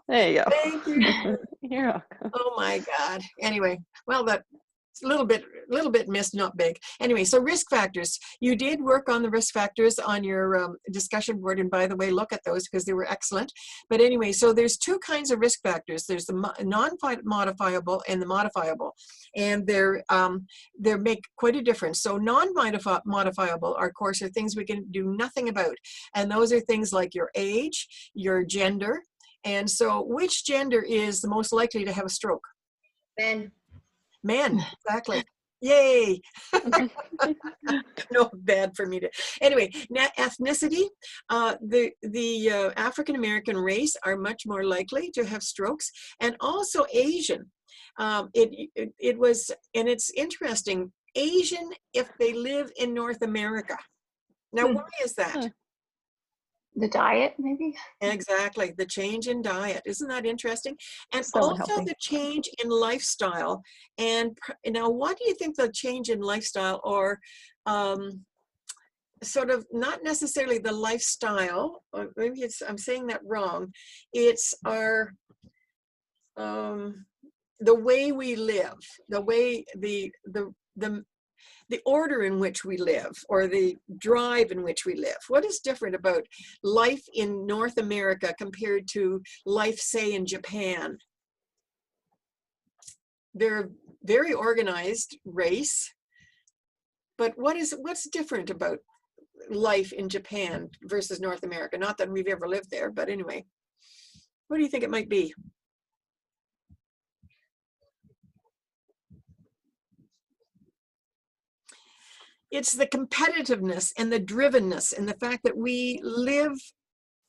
There you Thank you. go. You're welcome. Oh my God. Anyway, well, that's a little bit missed, not big. Anyway, so risk factors. You did work on the risk factors on your discussion board, and by the way, look at those because they were excellent. But anyway, so there's two kinds of risk factors. There's the non-modifiable and the modifiable, and they make quite a difference. So non-modifiable, of course, are things we can do nothing about, and those are things like your age, your gender. And so, which gender is the most likely to have a stroke? Men. Men, exactly. Yay. No, bad for me to. Anyway, ethnicity. The African American race are much more likely to have strokes, and also Asian. It was, and it's interesting. Asian, if they live in North America. Now, why is that? The diet, maybe? Exactly, the change in diet. Isn't that interesting? And So also unhealthy. the change in lifestyle. And now, what do you think the change in lifestyle, or sort of not necessarily the lifestyle, or maybe I'm saying that wrong. It's our, the way we live, the way the order in which we live, or the drive in which we live. What is different about life in North America compared to life, say, in Japan? They're a very organized race, but what's different about life in Japan versus North America? Not that we've ever lived there, but anyway, what do you think it might be? It's the competitiveness and the drivenness and the fact that we live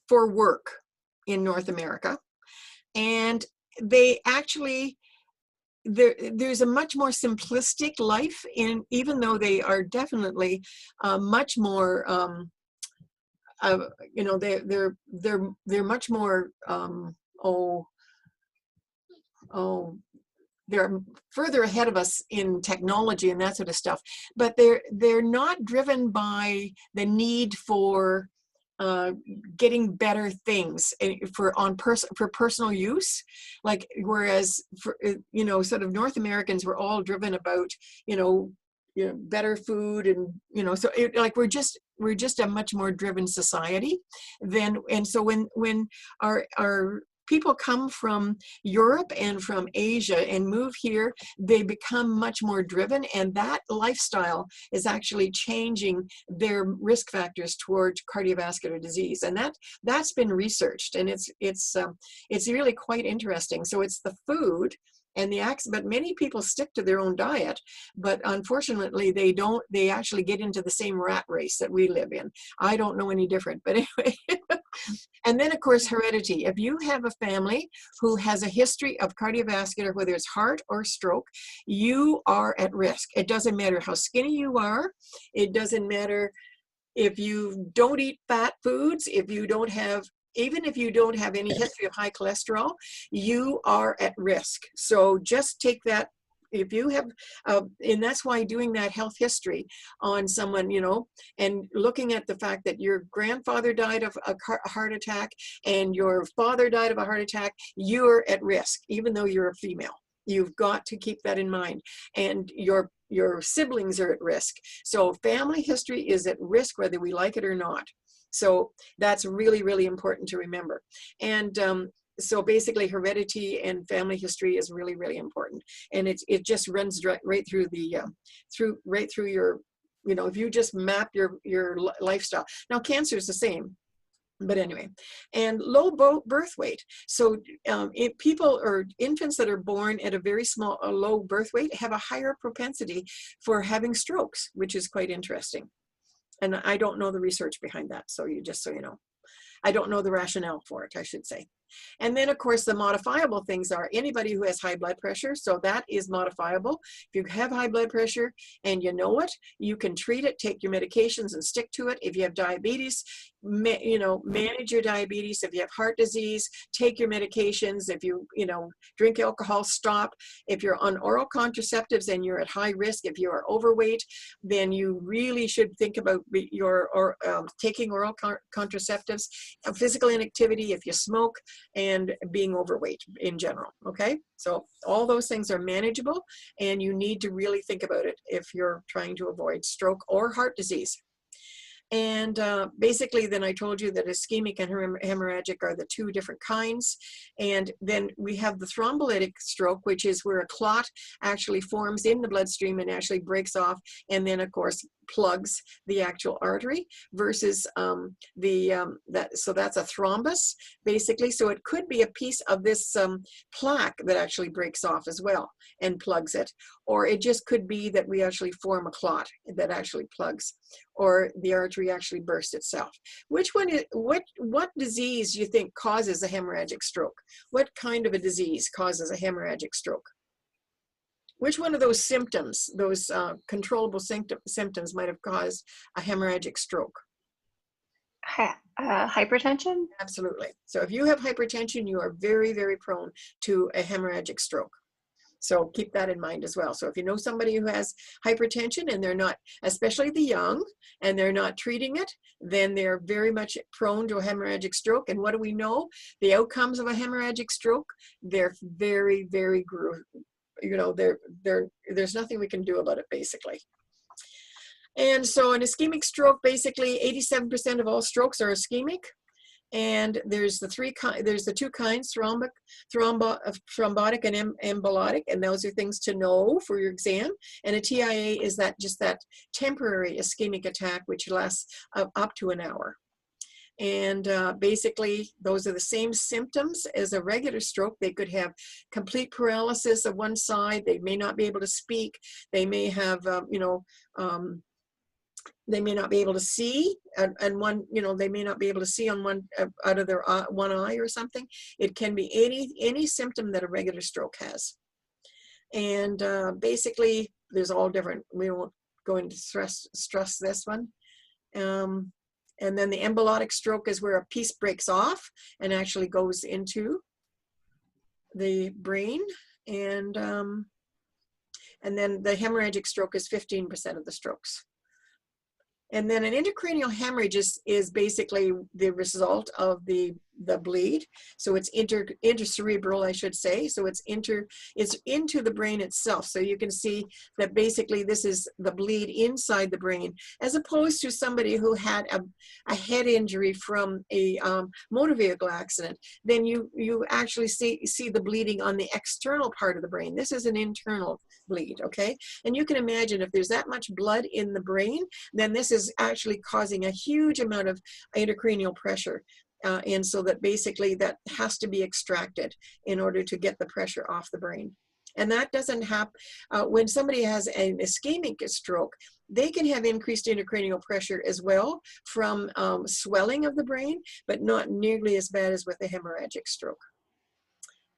for work in North America. And they actually, there's a much more simplistic life, even though they are definitely much more, you know, they're much more, they're further ahead of us in technology and that sort of stuff, but they're not driven by the need for getting better things for personal use, like, whereas for, you know, sort of North Americans were all driven about, you know, better food, and you know, so like we're just a much more driven society than. And so when our people come from Europe and from Asia and move here, they become much more driven, and that lifestyle is actually changing their risk factors towards cardiovascular disease. And that's been researched, and it's really quite interesting. So it's the food and but many people stick to their own diet, but unfortunately they actually get into the same rat race that we live in. I don't know any different, but anyway. And then, of course, heredity. If you have a family who has a history of cardiovascular, whether it's heart or stroke, you are at risk. It doesn't matter how skinny you are. It doesn't matter if you don't eat fat foods, even if you don't have any history of high cholesterol, you are at risk. So just take that. If you have, and that's why doing that health history on someone, you know, and looking at the fact that your grandfather died of a heart attack and your father died of a heart attack, you're at risk, even though you're a female. You've got to keep that in mind. And your siblings are at risk. So family history is at risk whether we like it or not. So that's really, really important to remember. And so basically heredity and family history is really, really important. And it just runs right through the, right through your, you know, if you just map your lifestyle. Now cancer is the same. But anyway, and low birth weight. So if people or infants that are born at a very low birth weight have a higher propensity for having strokes, which is quite interesting. And I don't know the research behind that. So so you know, I don't know the rationale for it, I should say. And then, of course, the modifiable things are anybody who has high blood pressure. So that is modifiable. If you have high blood pressure and you know it, you can treat it, take your medications and stick to it. If you have diabetes, you know, manage your diabetes. If you have heart disease, take your medications. If you drink alcohol, stop. If you're on oral contraceptives and you're at high risk, if you are overweight, then you really should think about taking oral contraceptives. Physical inactivity, if you smoke, and being overweight in general. Okay, so all those things are manageable, and you need to really think about it if you're trying to avoid stroke or heart disease. And basically, then I told you that ischemic and hemorrhagic are the two different kinds. And then we have the thrombolytic stroke, which is where a clot actually forms in the bloodstream and actually breaks off, and then of course plugs the actual artery, versus so that's a thrombus basically. So it could be a piece of this plaque that actually breaks off as well and plugs it, or it just could be that we actually form a clot that actually plugs, or the artery actually bursts itself. Which one is, what disease do you think causes a hemorrhagic stroke? What kind of a disease causes a hemorrhagic stroke? Which one of those symptoms, those controllable symptoms might have caused a hemorrhagic stroke? Hypertension? Absolutely. So if you have hypertension, you are very, very prone to a hemorrhagic stroke. So keep that in mind as well. So if you know somebody who has hypertension and they're not, especially the young, and they're not treating it, then they're very much prone to a hemorrhagic stroke. And what do we know? The outcomes of a hemorrhagic stroke, they're very, very there's nothing we can do about it basically. And so an ischemic stroke, basically 87% of all strokes are ischemic. And there's the two kinds, thrombotic and embolotic, and those are things to know for your exam. And a TIA is just that temporary ischemic attack, which lasts up to an hour. And basically, those are the same symptoms as a regular stroke. They could have complete paralysis of one side. They may not be able to speak. They may have, they may not be able to see, and one, they may not be able to see on one out of their one eye or something. It can be any symptom that a regular stroke has. And basically, there's all different. We won't go into stress this one. And then the embolotic stroke is where a piece breaks off and actually goes into the brain. And then the hemorrhagic stroke is 15% of the strokes. And then an intracranial hemorrhage is basically the result of the bleed. So it's intercerebral, I should say. So it's into the brain itself. So you can see that basically this is the bleed inside the brain, as opposed to somebody who had a head injury from a motor vehicle accident. Then you actually see the bleeding on the external part of the brain. This is an internal bleed, okay? And you can imagine if there's that much blood in the brain, then this is actually causing a huge amount of intracranial pressure. And so that basically that has to be extracted in order to get the pressure off the brain. And that doesn't happen when somebody has an ischemic stroke. They can have increased intracranial pressure as well from swelling of the brain, but not nearly as bad as with a hemorrhagic stroke.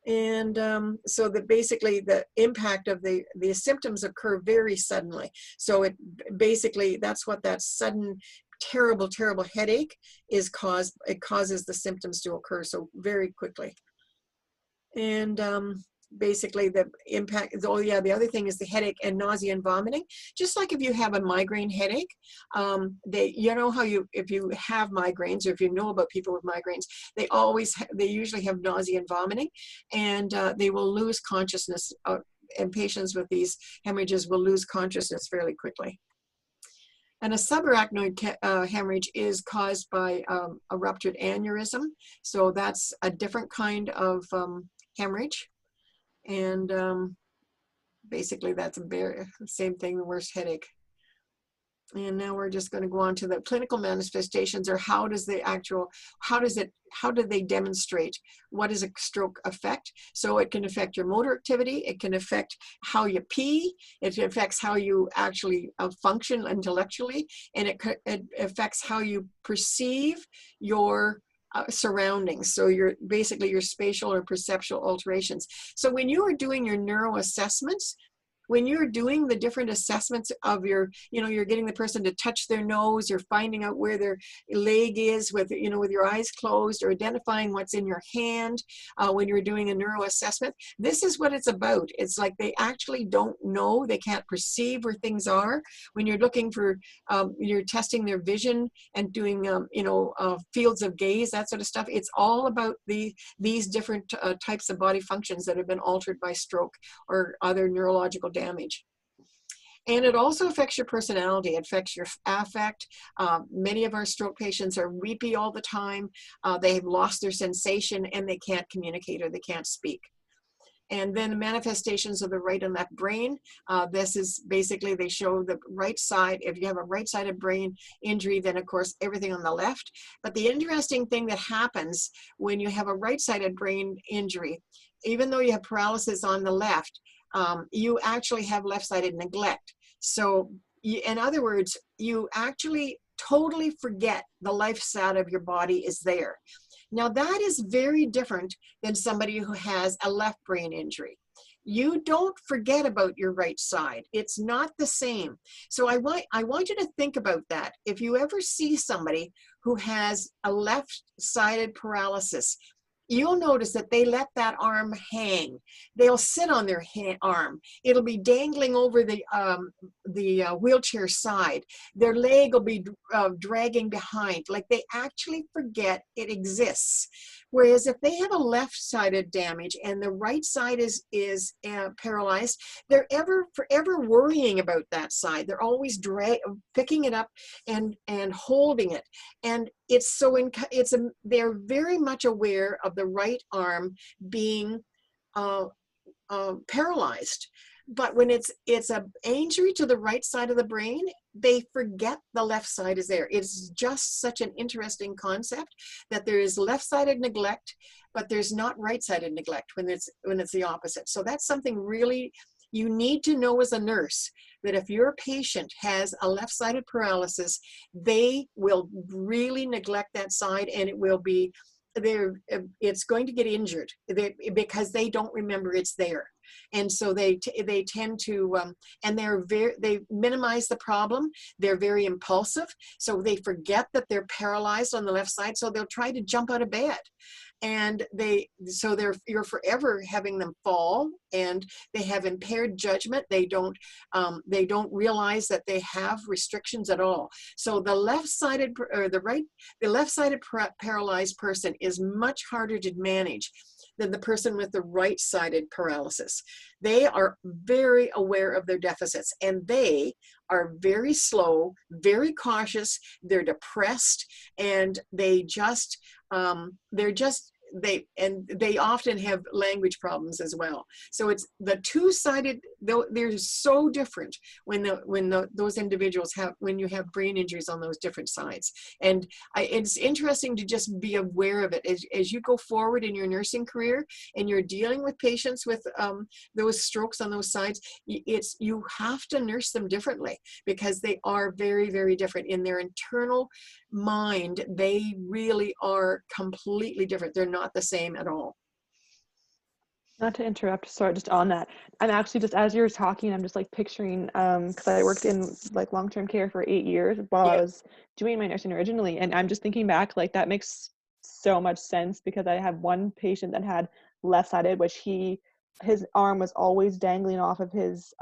And so that basically the impact of the symptoms occur very suddenly. So it basically, that's what that sudden terrible headache is caused. It causes the symptoms to occur so very quickly. And basically the impact, the other thing is the headache and nausea and vomiting. Just like if you have a migraine headache, you know how if you have migraines, or if you know about people with migraines, they usually have nausea and vomiting, and they will lose consciousness, and patients with these hemorrhages will lose consciousness fairly quickly. And a subarachnoid hemorrhage is caused by a ruptured aneurysm. So that's a different kind of hemorrhage. And basically that's the same thing, the worst headache. And now we're just going to go on to the clinical manifestations, or how do they demonstrate what does a stroke affect? So it can affect your motor activity, it can affect how you pee, it affects how you actually function intellectually, and it affects how you perceive your surroundings. So basically your spatial or perceptual alterations. So when you are doing your neuroassessments, when you're doing the different assessments of your, you're getting the person to touch their nose, you're finding out where their leg is with, with your eyes closed, or identifying what's in your hand when you're doing a neuro assessment. This is what it's about. It's like they actually don't know, they can't perceive where things are. When you're looking for, you're testing their vision and doing, fields of gaze, that sort of stuff. It's all about these different types of body functions that have been altered by stroke or other neurological damage. And it also affects your personality. It affects your affect. Many of our stroke patients are weepy all the time. They've lost their sensation and they can't communicate or they can't speak. And then the manifestations of the right and left brain. This is basically, they show the right side. If you have a right-sided brain injury, then of course everything on the left. But the interesting thing that happens when you have a right-sided brain injury, even though you have paralysis on the left, you actually have left-sided neglect. So in other words, you actually totally forget the left side of your body is there. Now that is very different than somebody who has a left brain injury. You don't forget about your right side. It's not the same. So I want you to think about that. If you ever see somebody who has a left-sided paralysis, you'll notice that they let that arm hang. They'll sit on their arm. It'll be dangling over the wheelchair side. Their leg will be dragging behind, like they actually forget it exists. Whereas if they have a left-sided damage and the right side is paralyzed, they're forever worrying about that side. They're always picking it up and holding it. And it's they're very much aware of the right arm being paralyzed. But when it's an injury to the right side of the brain, they forget the left side is there. It's just such an interesting concept that there is left-sided neglect, but there's not right-sided neglect when it's the opposite. So that's something really you need to know as a nurse, that if your patient has a left-sided paralysis, they will really neglect that side, and it will be it's going to get injured because they don't remember it's there. And so they tend to, and they minimize the problem. They're very impulsive. So they forget that they're paralyzed on the left side. So they'll try to jump out of bed. And you're forever having them fall, and they have impaired judgment. They don't realize that they have restrictions at all. So the left-sided paralyzed person is much harder to manage than the person with the right-sided paralysis. They are very aware of their deficits, and they are very slow, very cautious. They're depressed, and they often have language problems as well. So it's the two-sided, they're so different when those individuals when you have brain injuries on those different sides. And it's interesting to just be aware of it as you go forward in your nursing career and you're dealing with patients with those strokes on those sides. You have to nurse them differently because they are very, very different in their internal mind. They really are completely different. They're not the same at all. Not to interrupt, sorry, just on that. I'm actually just, as you're talking, I'm just like picturing, because I worked in like long-term care for 8 years while I was doing my nursing originally. And I'm just thinking back, like that makes so much sense because I have one patient that had left-sided, which his arm was always dangling off of his,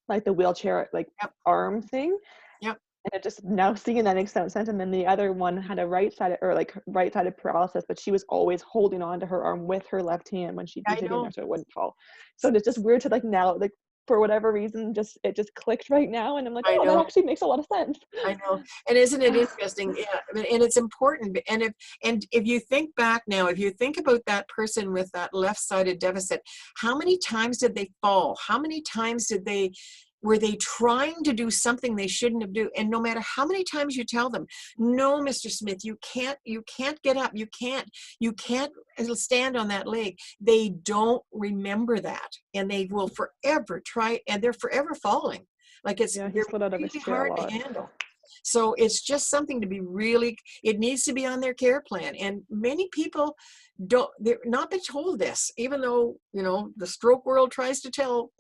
like the wheelchair, like arm thing. Yep. And it just now seeing that makes sense. And then the other one had a right-sided paralysis, but she was always holding on to her arm with her left hand when she'd be sitting there so it wouldn't fall. So it's just weird to like now, like for whatever reason, it just clicked right now. And I'm like, that actually makes a lot of sense. I know. And isn't it interesting? Yeah. And it's important. And if you think back now, if you think about that person with that left-sided deficit, how many times did they fall? How many times were they trying to do something they shouldn't have done? And no matter how many times you tell them, no, Mr. Smith, you can't get up. You can't stand on that leg. They don't remember that. And they will forever try, and they're forever falling. Like it's really hard to handle. So it's just something to be really, it needs to be on their care plan. And many people they're not been told this, even though, you know, the stroke world tries to tell,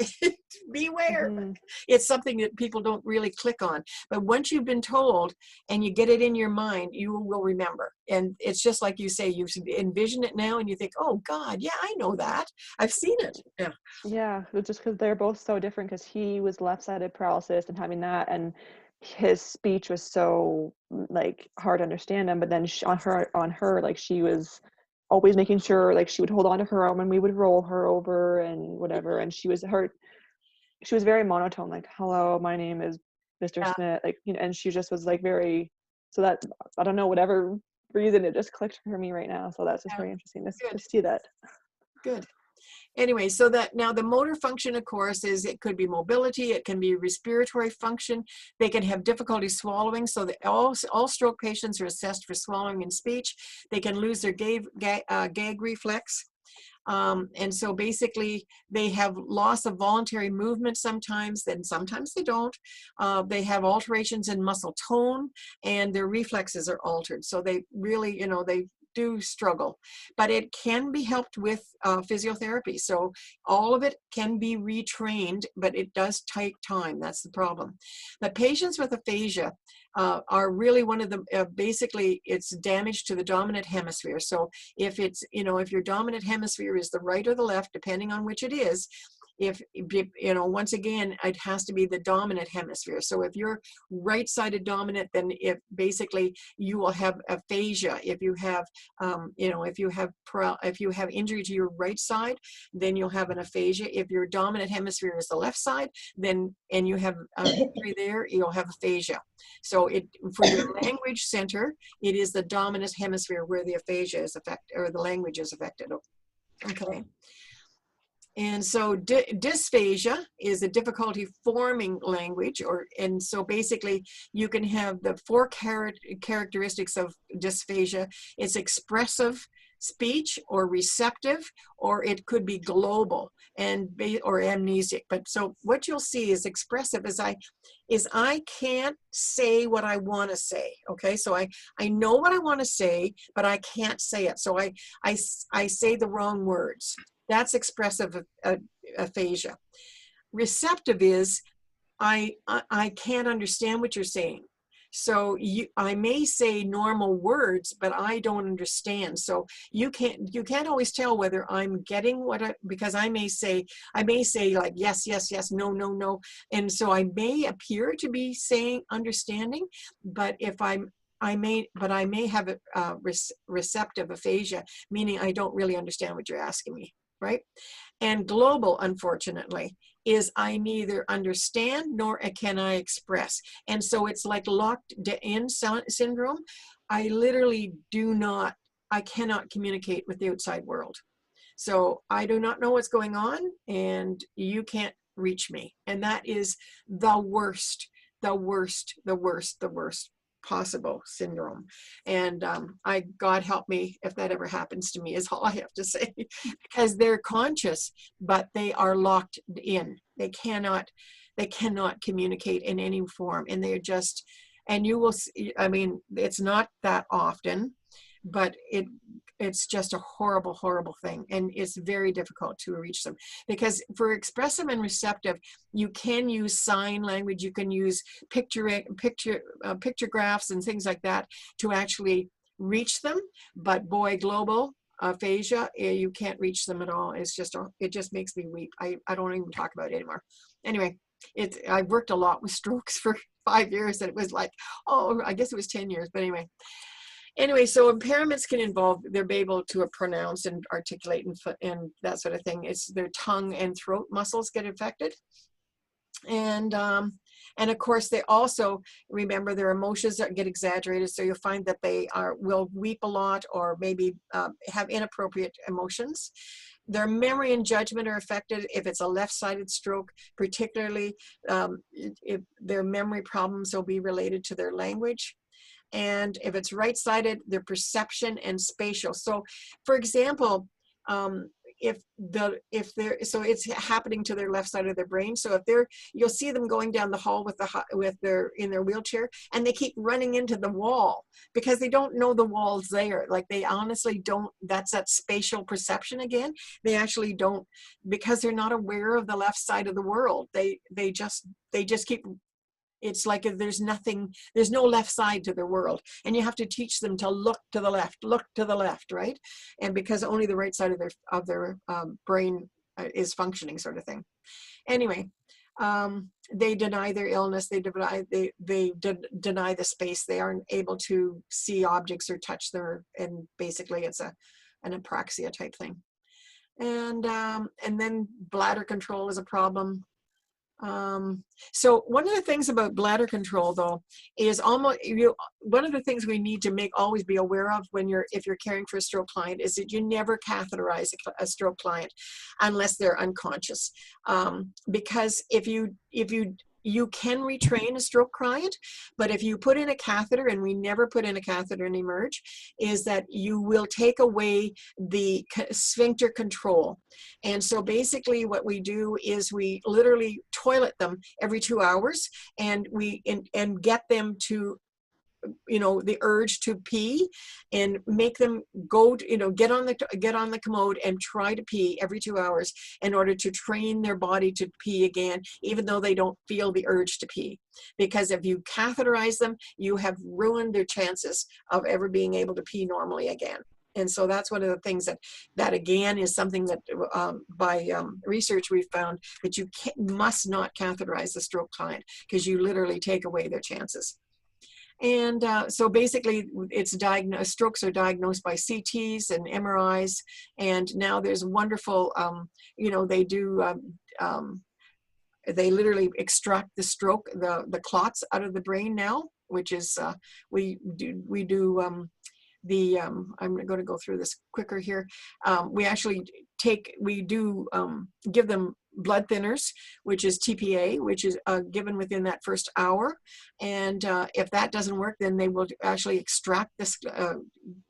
beware. Mhm. It's something that people don't really click on. But once you've been told and you get it in your mind, you will remember. And it's just like you say, you envision it now and you think, oh God, yeah, I know that. I've seen it. Yeah. Yeah, but just because they're both so different, because he was left-sided paralysis and having that, and his speech was so like hard to understand him. But then on her, like she was always making sure like she would hold on to her arm and we would roll her over and whatever. And she was very monotone, like, hello, my name is Mr. Yeah. Smith, like, you know, and she just was like very, so that, I don't know, whatever reason, it just clicked for me right now. So that's just Yeah. very interesting to Good. see that. Good. Anyway, so that now the motor function, of course, is it could be mobility, it can be respiratory function. They can have difficulty swallowing. So that all stroke patients are assessed for swallowing and speech. They can lose their gag reflex. And so basically they have loss of voluntary movement sometimes, then sometimes they don't. They have alterations in muscle tone and their reflexes are altered. So they really, you know, they do struggle, but it can be helped with physiotherapy. So all of it can be retrained, but it does take time. That's the problem. But patients with aphasia are really one of the, basically it's damage to the dominant hemisphere. So if it's, you know, if your dominant hemisphere is the right or the left, depending on which it is, if, you know, once again, it has to be the dominant hemisphere. So if you're right-sided dominant, then if basically you will have aphasia. If you have, you know, if you have injury to your right side, then you'll have an aphasia. If your dominant hemisphere is the left side, then, and you have injury there, you'll have aphasia. So for your language center, it is the dominant hemisphere where the aphasia is affected, or the language is affected. Okay. And so dysphagia is a difficulty forming language, and so basically you can have the four characteristics of dysphagia. It's expressive speech or receptive, or it could be global or amnesic. But so what you'll see is expressive is I can't say what I want to say. Okay, so I know what I want to say, but I can't say it. So I say the wrong words. That's expressive aphasia. Receptive is I can't understand what you're saying. So I may say normal words, but I don't understand. So you can't always tell whether I'm getting because I may say like yes, yes, yes, no, no, no. And so I may appear to be saying understanding, but I may have a receptive aphasia, meaning I don't really understand what you're asking me, right? And global, unfortunately, is I neither understand nor can I express. And so it's like locked in syndrome. I literally I cannot communicate with the outside world. So I do not know what's going on and you can't reach me. And that is the worst, the worst, the worst, the worst possible syndrome. And God help me if that ever happens to me, is all I have to say, because they're conscious, but they are locked in. They cannot communicate in any form, and they're just, and you will see, I mean, it's not that often, but it's just a horrible, horrible thing. And it's very difficult to reach them, because for expressive and receptive, you can use sign language, you can use pictographs and things like that to actually reach them. But boy, global aphasia, you can't reach them at all. It's just, it just makes me weep. I don't even talk about it anymore. Anyway, I've worked a lot with strokes for 5 years, and it was like, oh, I guess it was 10 years, but anyway, so impairments can involve, they're able to pronounce and articulate and that sort of thing. It's their tongue and throat muscles get affected. And of course, they also, remember, their emotions get exaggerated. So you'll find that they will weep a lot, or maybe have inappropriate emotions. Their memory and judgment are affected if it's a left-sided stroke, particularly if their memory problems will be related to their language. And if it's right-sided, their perception and spatial. So, for example, so it's happening to their left side of their brain. So you'll see them going down the hall in their wheelchair, and they keep running into the wall because they don't know the wall's there. Like, they honestly don't. That's that spatial perception again. They actually don't, because they're not aware of the left side of the world. They just keep. It's like if there's no left side to their world, and you have to teach them to look to the left, right? And because only the right side of their brain is functioning, sort of thing. Anyway, they deny their illness. They deny the space. They aren't able to see objects or touch and basically it's an apraxia type thing. And then bladder control is a problem. So one of the things about bladder control, though, is one of the things we need to always be aware of if you're caring for a stroke client is that you never catheterize a stroke client unless they're unconscious, because if you can retrain a stroke client, but if you put in a catheter, and we never put in a catheter in Emerge, is that you will take away the sphincter control. And so basically what we do is we literally toilet them every 2 hours, and and get them to, the urge to pee, and make them go to, get on the commode and try to pee every 2 hours in order to train their body to pee again, even though they don't feel the urge to pee. Because if you catheterize them, you have ruined their chances of ever being able to pee normally again. And so that's one of the things that again is something that by research we've found, that you must not catheterize the stroke client, because you literally take away their chances. And so basically strokes are diagnosed by CTs and MRIs. And now there's wonderful, they literally extract the stroke, the clots out of the brain now, which is, I'm going to go through this quicker here. We give them blood thinners, which is TPA, which is given within that first hour. And if that doesn't work, then they will actually extract this,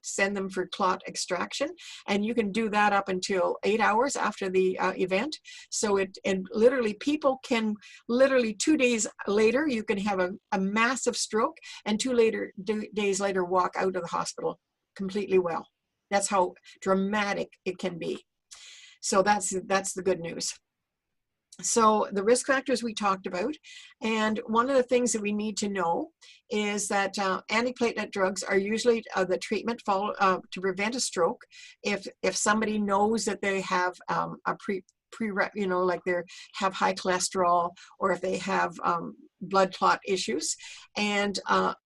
send them for clot extraction. And you can do that up until 8 hours after the event. So people can literally 2 days later, you can have a massive stroke, and 2 days later walk out of the hospital completely well. That's how dramatic it can be. So that's the good news. So the risk factors we talked about, and one of the things that we need to know is that antiplatelet drugs are usually the treatment to prevent a stroke if somebody knows that they have like they have high cholesterol, or if they have blood clot issues. And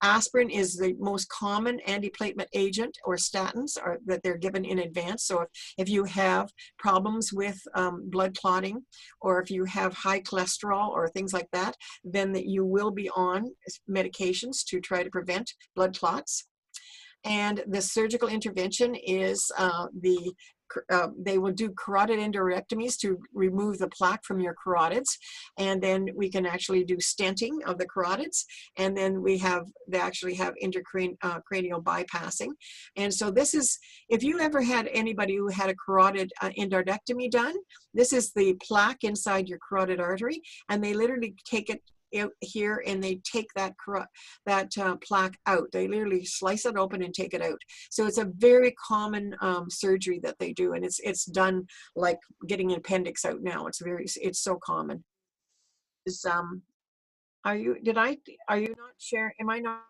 aspirin is the most common antiplatelet agent, or statins that they're given in advance. So if you have problems with blood clotting, or if you have high cholesterol or things like that, then you will be on medications to try to prevent blood clots. And the surgical intervention is they will do carotid endarterectomies to remove the plaque from your carotids, and then we can actually do stenting of the carotids, and then they actually have intracranial bypassing. And so this is, if you ever had anybody who had a carotid endarterectomy done, this is the plaque inside your carotid artery, and they literally take it out here, and they take that plaque out. They literally slice it open and take it out. So it's a very common surgery that they do, and it's done like getting an appendix out now. It's so common. Are you not sharing? Am I not?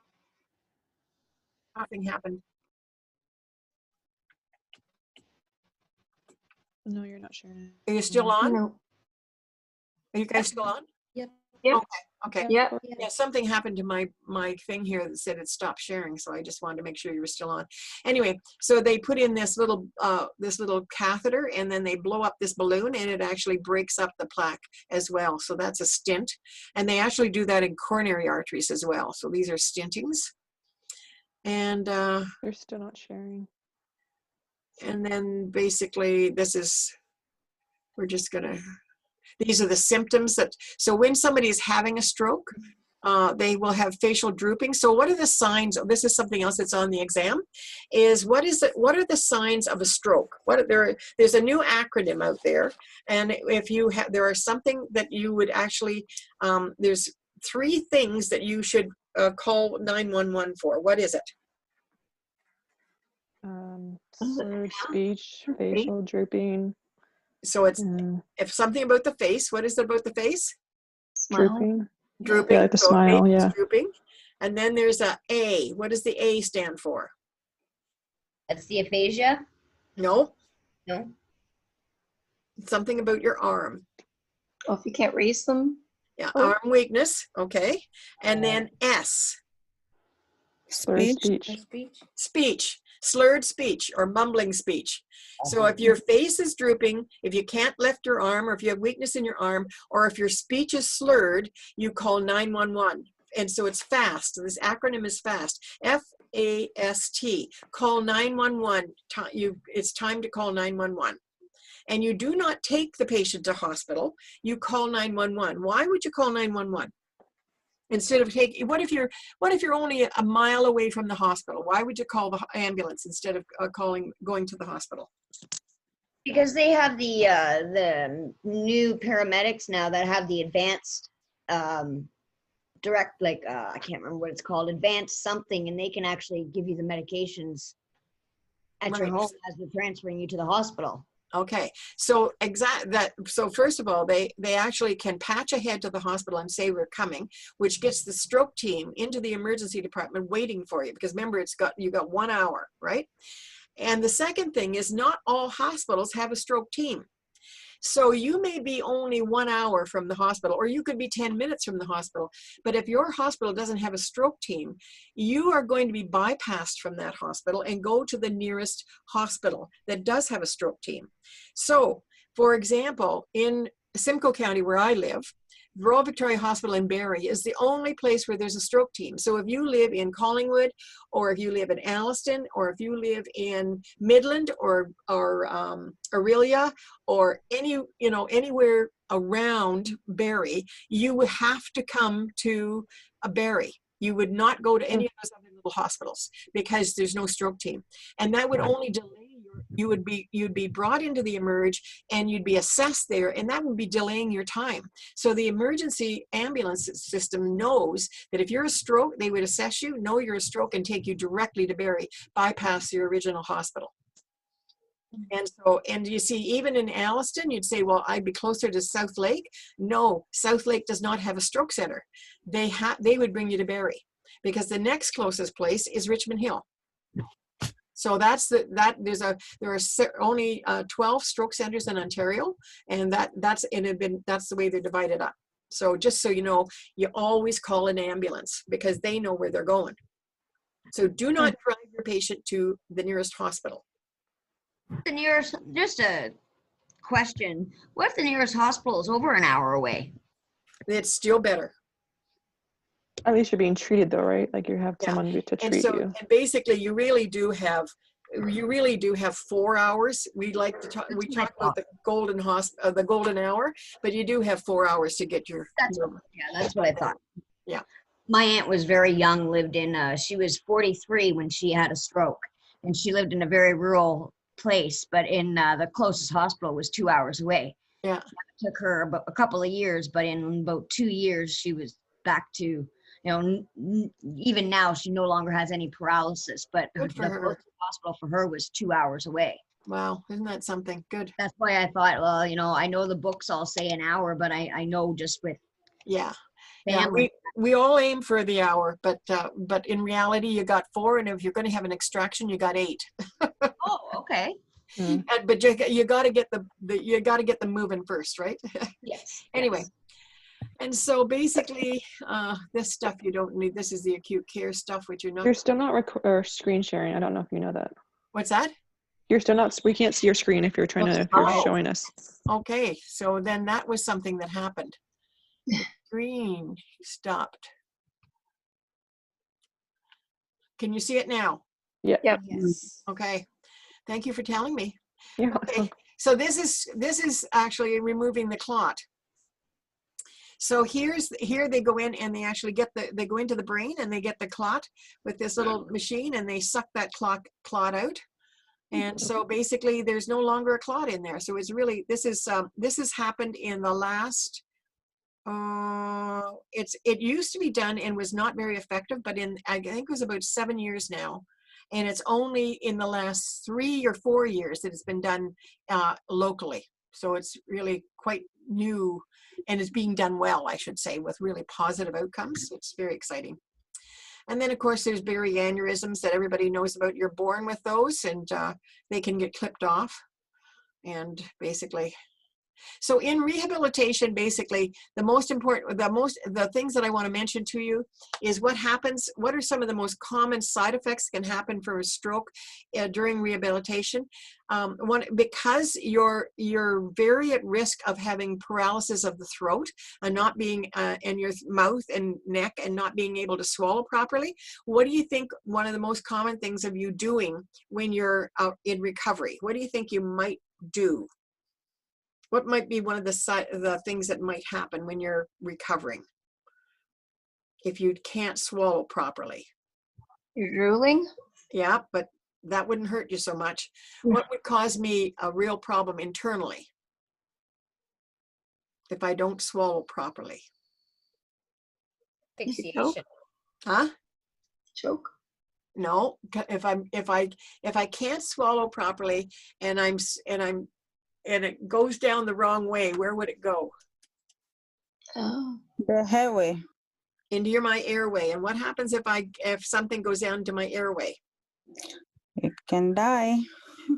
Nothing happened. No, you're not sharing. Are you still on? No. Are you guys still on? Yep. Yep. Okay. Yep. Yeah, something happened to my thing here that said it stopped sharing, so I just wanted to make sure you were still on. Anyway, so they put in this little catheter, and then they blow up this balloon, and it actually breaks up the plaque as well. So that's a stent, and they actually do that in coronary arteries as well. So these are stentings, and You're still not sharing. And then basically we're just gonna. These are the symptoms so when somebody is having a stroke, They will have facial drooping. So what are the signs? This is something else that's on the exam. Is what are the signs of a stroke? There's a new acronym out there, and if you have, there are something that you would actually. There's 3 things that you should call 911 for. What is it? Slurred speech, facial drooping, So it's if something about the face. What is it about the face? Smile. drooping. Drooping. Yeah, like the So smile, face is yeah. drooping. And then there's a A. What does the A stand for? That's the aphasia? No, No? something about your arm. Oh, if you can't raise them. Yeah, Oh. arm weakness. Okay. And then S. Slurred speech. Speech, slurred speech or mumbling speech. So if your face is drooping, if you can't lift your arm, or if you have weakness in your arm, or if your speech is slurred, you call 911. And so it's FAST. This acronym is FAST. F-A-S-T. Call 911. It's time to call 911. And you do not take the patient to hospital. You call 911. Why would you call 911? Instead of taking, what if you're only a mile away from the hospital? Why would you call the ambulance instead of going to the hospital? Because they have the new paramedics now that have the advanced direct, like I can't remember what it's called, advanced something, and they can actually give you the medications at your Right. home as they're transferring you to the hospital. Okay, so so first of all, they actually can patch ahead to the hospital and say we're coming, which gets the stroke team into the emergency department waiting for you, because remember, you got 1 hour, right? And the second thing is, not all hospitals have a stroke team. So you may be only 1 hour from the hospital, or you could be 10 minutes from the hospital. But if your hospital doesn't have a stroke team, you are going to be bypassed from that hospital and go to the nearest hospital that does have a stroke team. So, for example, in Simcoe County, where I live, Royal Victoria Hospital in Barrie is the only place where there's a stroke team. So if you live in Collingwood, or if you live in Alliston, or if you live in Midland, or Aurelia, or anywhere around Barrie, you would have to come to a Barrie. You would not go to any of those other little hospitals because there's no stroke team, and that would only delay you'd be brought into the emerge, and you'd be assessed there, and that would be delaying your time. So the emergency ambulance system knows that if you're a stroke, they would assess you, know you're a stroke, and take you directly to Barrie, bypass your original hospital. And you see, even in Alliston, you'd say, well, I'd be closer to South Lake. No, South Lake does not have a stroke center. They would bring you to Barrie, because the next closest place is Richmond Hill. So there are only 12 stroke centers in Ontario, and that's the way they're divided up. So just so you know, you always call an ambulance, because they know where they're going. So do not drive your patient to the nearest hospital. The nearest, just a question, what if the nearest hospital is over an hour away? It's still better. At least you're being treated though, right? Like you have Yeah. someone to And treat so, you. and basically, you really do have 4 hours. We talk about the golden hour, but you do have 4 hours to get your. That's what I thought. Yeah. My aunt was very young, she was 43 when she had a stroke, and she lived in a very rural place, but in the closest hospital was 2 hours away. Yeah. It took her about a couple of years, but in about 2 years, she was back to, even now she no longer has any paralysis, but the Good for her. closest hospital for her was 2 hours away. Wow, isn't that something? Good. That's why I thought, well, I know the books all say an hour, but I know just with Yeah. family. We all aim for the hour, but in reality, you got 4, and if you're going to have an extraction, you got 8. Oh, okay. But you got to get them moving first, right? Yes. Anyway. Yes. And so basically, this stuff you don't need. This is the acute care stuff, which you're not. You're still not screen sharing. I don't know if you know that. What's that? You're still not. We can't see your screen if you're trying to. If you're showing us. Okay, so then that was something that happened. The screen stopped. Can you see it now? Yeah. Yep. Yes. Okay. Thank you for telling me. Yeah. Okay. So this is actually removing the clot. So here they go in and they actually they go into the brain and they get the clot with this little machine and they suck that clot out. And so basically there's no longer a clot in there. So it's really, this has happened in the last, it used to be done and was not very effective, but I think it was about 7 years now. And it's only in the last 3 or 4 years that it's been done locally. So it's really quite new and it's being done well, I should say, with really positive outcomes. It's very exciting. And then, of course, there's berry aneurysms that everybody knows about. You're born with those, and they can get clipped off. And basically, so in rehabilitation, basically, the things that I want to mention to you is what happens, what are some of the most common side effects that can happen from a stroke during rehabilitation. Because you're very at risk of having paralysis of the throat and not being in your mouth and neck and not being able to swallow properly. What do you think one of the most common things of you doing when you're in recovery? What do you think you might do? What might be one of the things that might happen when you're recovering if you can't swallow properly? You're drooling? Yeah, but that wouldn't hurt you so much. What would cause me a real problem internally if I don't swallow properly? Asphyxiation. Huh? Choke? No, if I can't swallow properly and it goes down the wrong way, where would it go? Oh. The airway. Into my airway. And what happens if something goes down to my airway? It can die.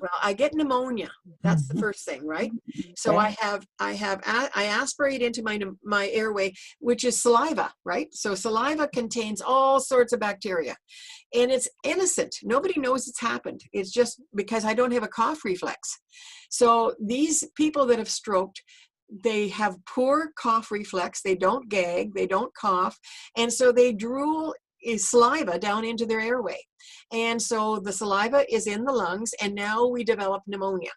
Well, I get pneumonia. That's the first thing, right? So Okay. I aspirate into my airway, which is saliva, right? So saliva contains all sorts of bacteria, and it's innocent. Nobody knows it's happened. It's just because I don't have a cough reflex. So these people that have stroked, they have poor cough reflex. They don't gag. They don't cough, and so they drool saliva down into their airway. And so the saliva is in the lungs, and now we develop pneumonia.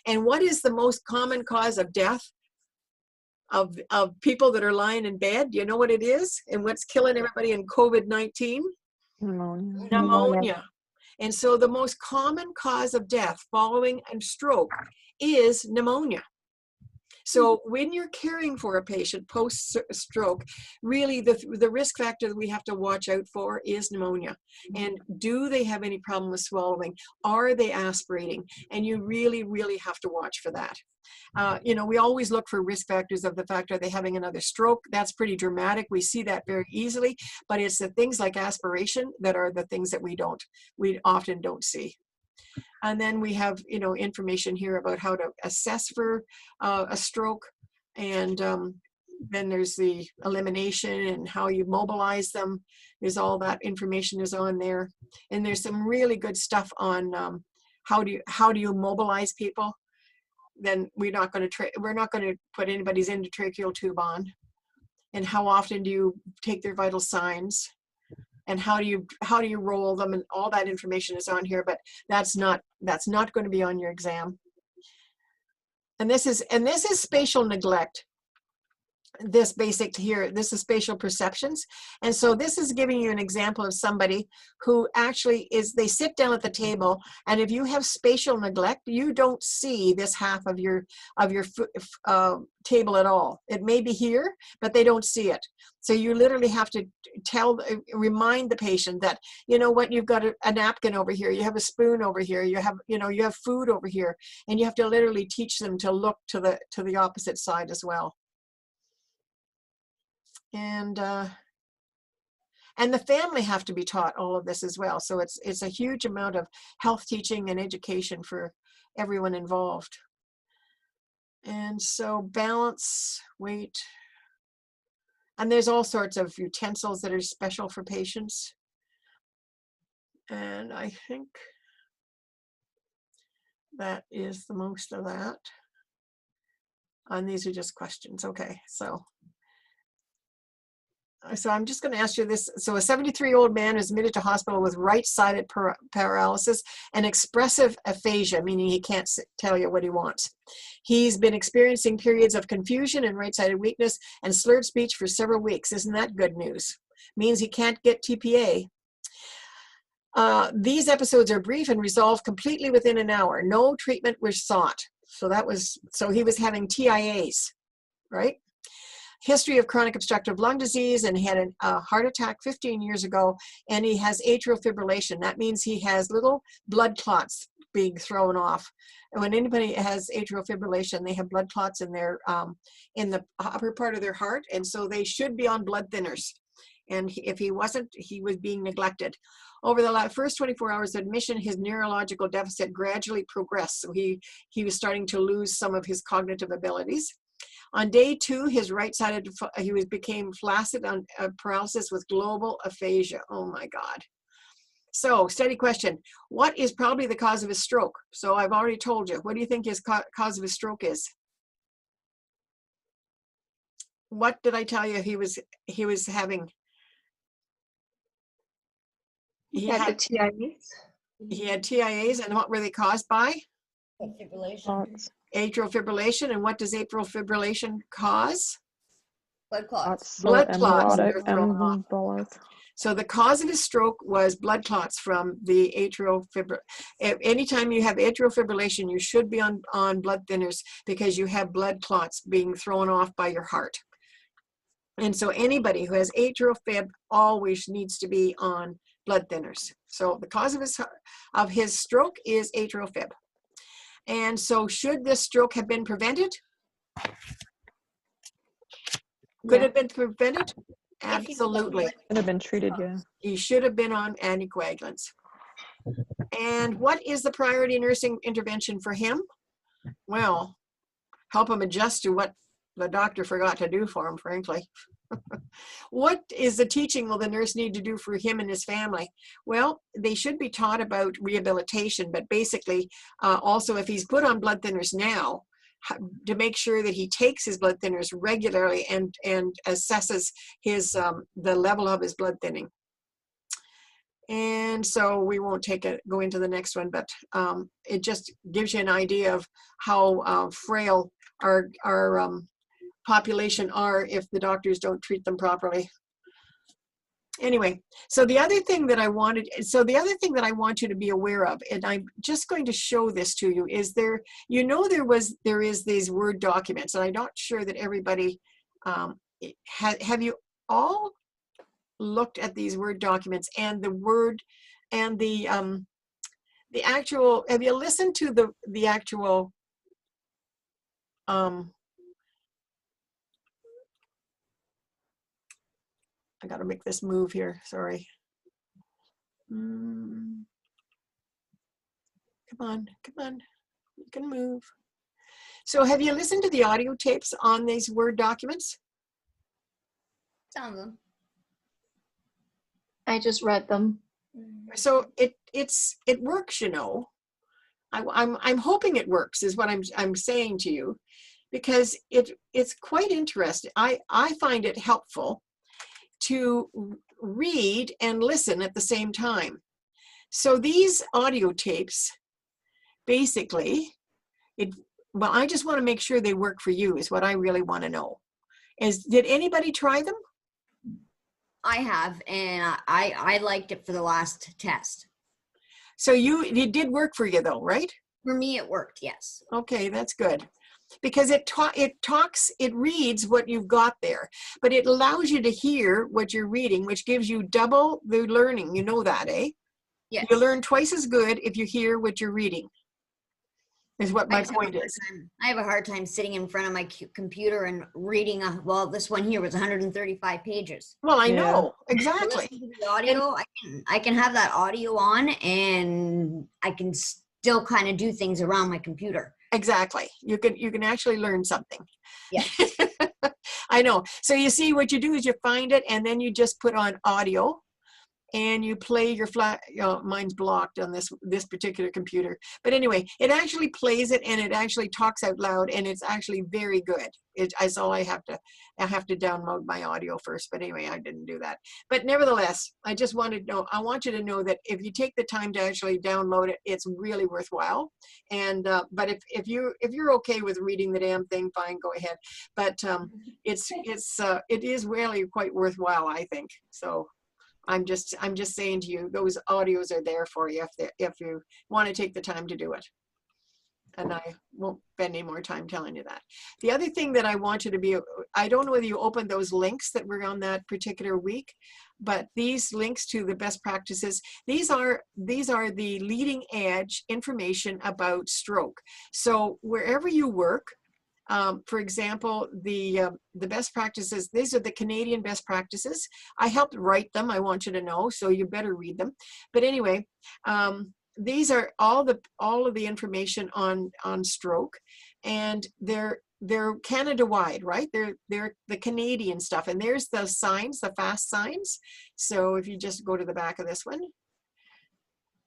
And what is the most common cause of death of people that are lying in bed? Do you know what it is? And what's killing everybody in COVID-19? Pneumonia. Pneumonia. And so the most common cause of death following a stroke is pneumonia. So when you're caring for a patient post-stroke, really the risk factor that we have to watch out for is pneumonia. And do they have any problem with swallowing? Are they aspirating? And you really, really have to watch for that. We always look for risk factors of the fact, are they having another stroke? That's pretty dramatic. We see that very easily, but it's the things like aspiration that are the things that we often don't see. And then we have, information here about how to assess for a stroke. And then there's the elimination and how you mobilize them. There's all that information is on there. And there's some really good stuff on how do you mobilize people. Then we're not going to put anybody's endotracheal tube on. And how often do you take their vital signs? And how do you roll them, and all that information is on here, but that's not going to be on your exam. And this is spatial neglect. This basic here, this is spatial perceptions. And so this is giving you an example of somebody who actually they sit down at the table, and if you have spatial neglect, you don't see this half of your table at all. It may be here, but they don't see it. So you literally have to remind the patient that, you've got a napkin over here, you have a spoon over here, you have food over here, and you have to literally teach them to look to the opposite side as well. And the family have to be taught all of this as well. So it's a huge amount of health teaching and education for everyone involved. And so balance, weight, and there's all sorts of utensils that are special for patients. And I think that is the most of that. And these are just questions. Okay, so. So I'm just going to ask you this. So a 73-year-old man is admitted to hospital with right-sided paralysis and expressive aphasia, meaning he can't tell you what he wants. He's been experiencing periods of confusion and right-sided weakness and slurred speech for several weeks. Isn't that good news? Means he can't get TPA. These episodes are brief and resolved completely within an hour. No treatment was sought. So he was having TIAs, right? History of chronic obstructive lung disease, and he had a heart attack 15 years ago, and he has atrial fibrillation. That means he has little blood clots being thrown off. And when anybody has atrial fibrillation, they have blood clots in in the upper part of their heart, and so they should be on blood thinners. And if he wasn't, he was being neglected. Over the first 24 hours of admission, his neurological deficit gradually progressed. So he was starting to lose some of his cognitive abilities. On day 2, his right-sided, became flaccid on paralysis with global aphasia. Oh my God. So, study question. What is probably the cause of his stroke? So I've already told you. What do you think his cause of his stroke is? What did I tell you he was having? He had the TIAs. He had TIAs, and what were they caused by? Clots. Atrial fibrillation. And what does atrial fibrillation cause? Blood clots. Blood clots. Embolic. So the cause of his stroke was blood clots from the atrial fibrillation. Anytime you have atrial fibrillation, you should be on blood thinners because you have blood clots being thrown off by your heart. And so anybody who has atrial fib always needs to be on blood thinners. So the cause of his stroke is atrial fib. And so should this stroke have been prevented? Could it have been prevented? Absolutely. Could have been treated, yeah. He should have been on anticoagulants. And what is the priority nursing intervention for him? Well, help him adjust to what the doctor forgot to do for him, frankly. What is the teaching will the nurse need to do for him and his family? Well, they should be taught about rehabilitation, but basically also if he's put on blood thinners now, to make sure that he takes his blood thinners regularly and assesses his the level of his blood thinning. And so we won't go into the next one, but it just gives you an idea of how frail our population are if the doctors don't treat them properly. Anyway, so the other thing that I want you to be aware of, and I'm just going to show this to you, is there is these Word documents, and I'm not sure that everybody have you all looked at these Word documents and the Word and the actual, have you listened to the actual I got to make this move here. Sorry. Come on. You can move. So have you listened to the audio tapes on these Word documents? Some of them. I just read them. So it works, you know. I'm hoping it works is what I'm saying to you, because it's quite interesting. I find it helpful to read and listen at the same time. So these audio tapes, basically, I just want to make sure they work for you is what I really want to know. Did anybody try them? I have, and I liked it for the last test. So it did work for you though, right? For me, it worked, yes. Okay, that's good. Because it reads what you've got there, but it allows you to hear what you're reading, which gives you double the learning. You know that, eh? Yes. You learn twice as good if you hear what you're reading, is what my point is. I have a hard time sitting in front of my computer and reading, this one here was 135 pages. Well, I Yeah. know, exactly. To listen to the audio, I can have that audio on and I can still kind of do things around my computer. Exactly. You can actually learn something. Yeah. I know. So you see what you do is you find it and then you just put on audio and you play your mine's blocked on this particular computer. But anyway, it actually plays it and it actually talks out loud, and it's actually very good. So I have to download my audio first, but anyway, I didn't do that. But nevertheless, I want you to know that if you take the time to actually download it, it's really worthwhile. And but if you're okay with reading the damn thing, fine, go ahead. But it is really quite worthwhile, I think. So I'm just saying to you, those audios are there for you if you want to take the time to do it. And I won't spend any more time telling you that. The other thing that I want you to be, I don't know whether you opened those links that were on that particular week, but these links to the best practices, these are the leading edge information about stroke. So wherever you work, for example, the best practices, these are the Canadian best practices. I helped write them, I want you to know, so you better read them. But anyway, these are all of the information on stroke, and they're Canada-wide, right? They're the Canadian stuff, and there's the signs, the fast signs. So if you just go to the back of this one,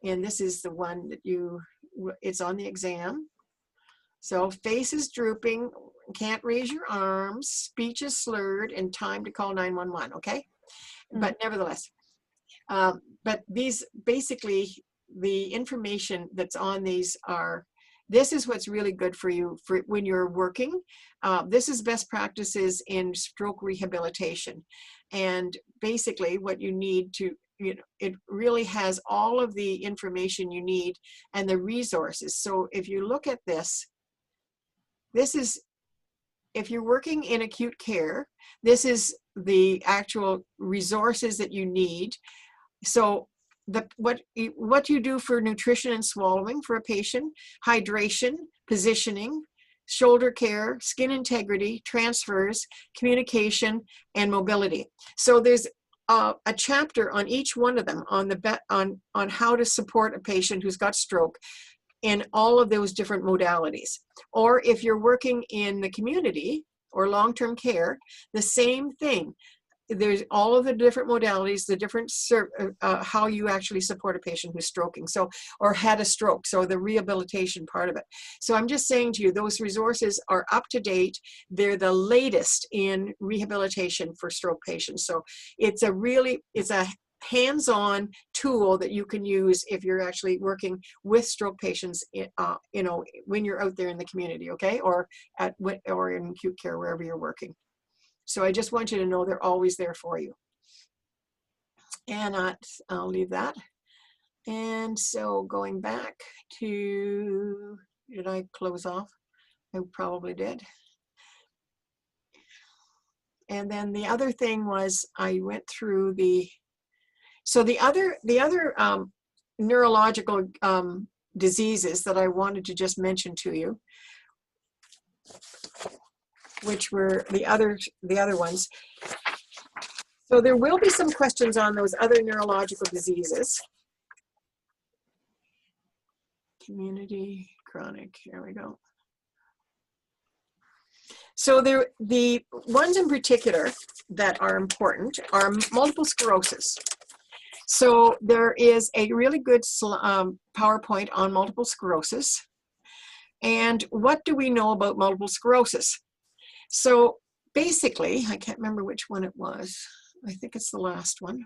and this is the one that it's on the exam. So face is drooping, can't raise your arms, speech is slurred, and time to call 911, okay? But nevertheless, but these basically, the information that's on these this is what's really good for you for when you're working. This is best practices in stroke rehabilitation. And basically what you need to, it really has all of the information you need and the resources. So if you look at this is, if you're working in acute care, this is the actual resources that you need. So what you do for nutrition and swallowing for a patient, hydration, positioning, shoulder care, skin integrity, transfers, communication, and mobility. So there's a chapter on each one of them on how to support a patient who's got stroke in all of those different modalities. Or if you're working in the community or long-term care, the same thing. There's all of the different modalities, the different how you actually support a patient who's stroking, or had a stroke, so the rehabilitation part of it. So I'm just saying to you, those resources are up to date. They're the latest in rehabilitation for stroke patients. So it's a hands-on tool that you can use if you're actually working with stroke patients, when you're out there in the community, okay, or in acute care, wherever you're working. So I just want you to know they're always there for you. And I'll leave that. And so going back to, did I close off? I probably did. And then the other thing was I went through the other neurological diseases that I wanted to just mention to you, which were the other ones. So there will be some questions on those other neurological diseases. Community, chronic, here we go. So the ones in particular that are important are multiple sclerosis. So there is a really good PowerPoint on multiple sclerosis. And what do we know about multiple sclerosis? So basically, I can't remember which one it was. I think it's the last one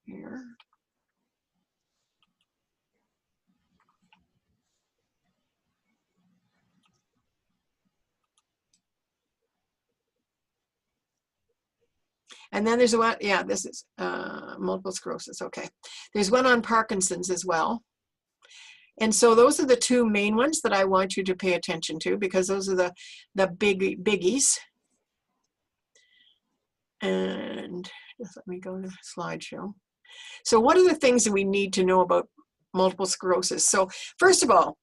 here. And then there's one, yeah, this is multiple sclerosis, okay. There's one on Parkinson's as well. And so those are the two main ones that I want you to pay attention to, because those are the biggies. And just let me go to the slideshow. So what are the things that we need to know about multiple sclerosis? So first of all,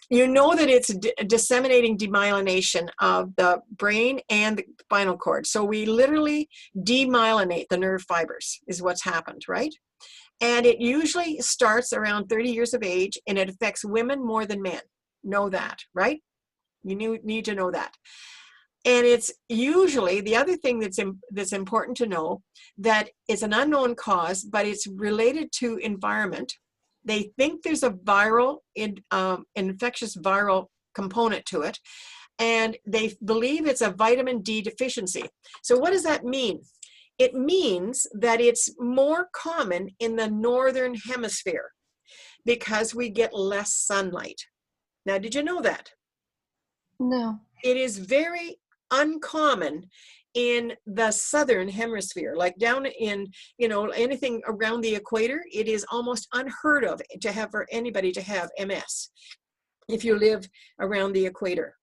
you know that it's disseminating demyelination of the brain and the spinal cord. So we literally demyelinate the nerve fibers is what's happened, right? And it usually starts around 30 years of age, and it affects women more than men. Know that, right? You need to know that. And it's usually the other thing that's important to know, that it's an unknown cause, but it's related to environment. They think there's a viral, infectious viral component to it, and they believe it's a vitamin D deficiency. So what does that mean? It means that it's more common in the northern hemisphere because we get less sunlight. Now, did you know that? No. It is very uncommon in the southern hemisphere, like down in, anything around the equator. It is almost unheard of to have for anybody to have MS if you live around the equator.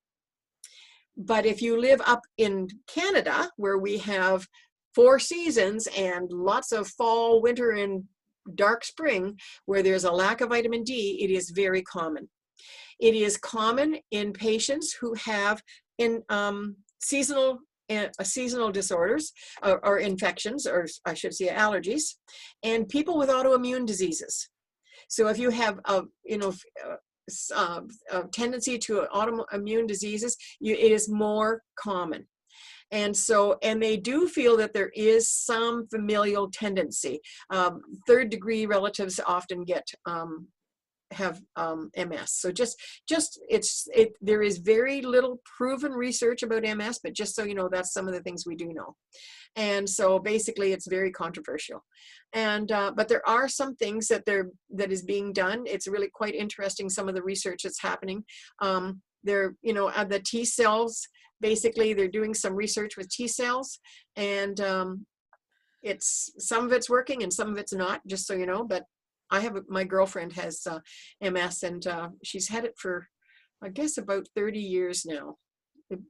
But if you live up in Canada, where we have 4 seasons and lots of fall, winter, and dark spring, where there's a lack of vitamin D, it is very common. It is common in patients who have seasonal disorders or infections, or I should say allergies, and people with autoimmune diseases. So if you have a tendency to autoimmune diseases, it is more common. And they do feel that there is some familial tendency. 3rd degree relatives often have MS. So there is very little proven research about MS, but just so you know, that's some of the things we do know. And so basically it's very controversial. And but there are some things that is being done. It's really quite interesting, some of the research that's happening. The T cells, basically they're doing some research with T cells, and some of it's working and some of it's not, just so you know. But my girlfriend has MS, and she's had it for, I guess, about 30 years now.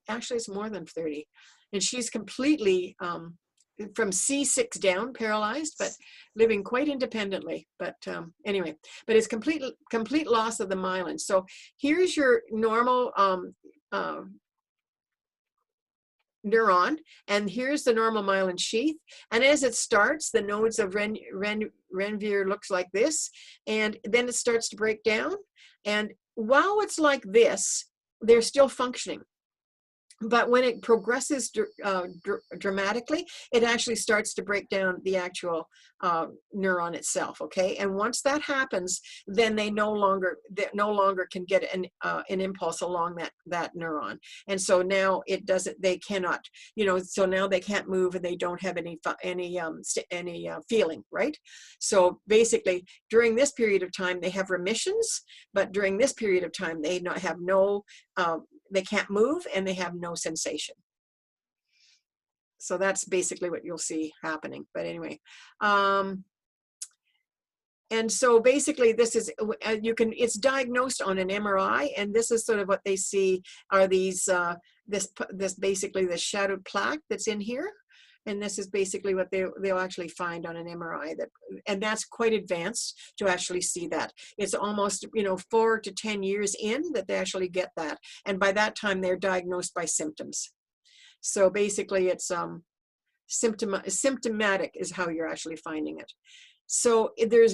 Actually, it's more than 30. And she's completely from C6 down, paralyzed, but living quite independently. But anyway, but it's complete loss of the myelin. So here's your normal neuron, and here's the normal myelin sheath. And as it starts, the nodes of Ranvier looks like this, and then it starts to break down. And while it's like this, they're still functioning. But when it progresses dramatically, it actually starts to break down the actual neuron itself. Okay, and once that happens, then they no longer can get an impulse along that neuron, and so now it doesn't. They cannot, so now they can't move, and they don't have any feeling, right? So basically, during this period of time, they have remissions, but during this period of time, they have no. They can't move, and they have no sensation. So that's basically what you'll see happening. But anyway, and so basically this is, it's diagnosed on an MRI, and this is sort of what they see are these, this basically the shadowed plaque that's in here. And this is basically what they'll actually find on an MRI, and that's quite advanced to actually see that. It's almost 4 to 10 years in that they actually get that, and by that time they're diagnosed by symptoms. So basically, it's symptomatic is how you're actually finding it. So there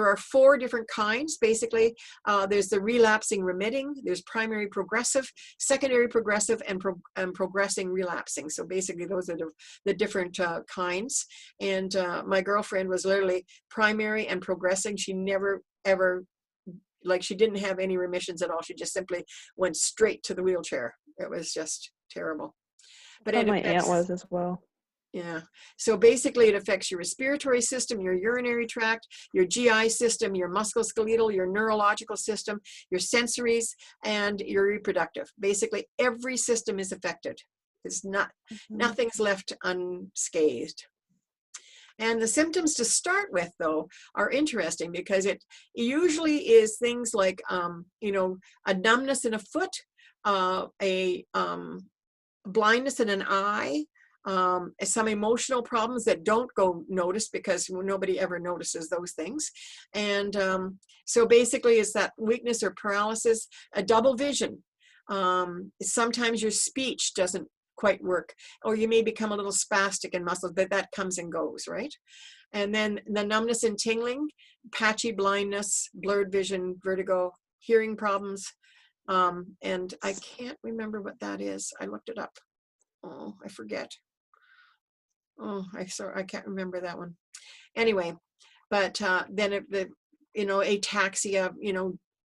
are 4 different kinds, basically. There's the relapsing remitting, there's primary progressive, secondary progressive, and progressing relapsing. So basically those are the different kinds. And my girlfriend was literally primary and progressing. She never, ever, she didn't have any remissions at all. She just simply went straight to the wheelchair. It was just terrible. But my aunt was as well. Yeah. So basically it affects your respiratory system, your urinary tract, your GI system, your musculoskeletal, your neurological system, your sensories, and your reproductive. Basically every system is affected. It's not, nothing's left unscathed. And the symptoms to start with, though, are interesting because it usually is things like, a numbness in a foot, a blindness in an eye, some emotional problems that don't go noticed because nobody ever notices those things. And so basically it's that weakness or paralysis, a double vision. Sometimes your speech doesn't quite work, or you may become a little spastic in muscles, but that comes and goes, right? And then the numbness and tingling, patchy blindness, blurred vision, vertigo, hearing problems. And I can't remember what that is. I looked it up. Oh, I forget. Oh, I can't remember that one. Anyway, but then ataxia,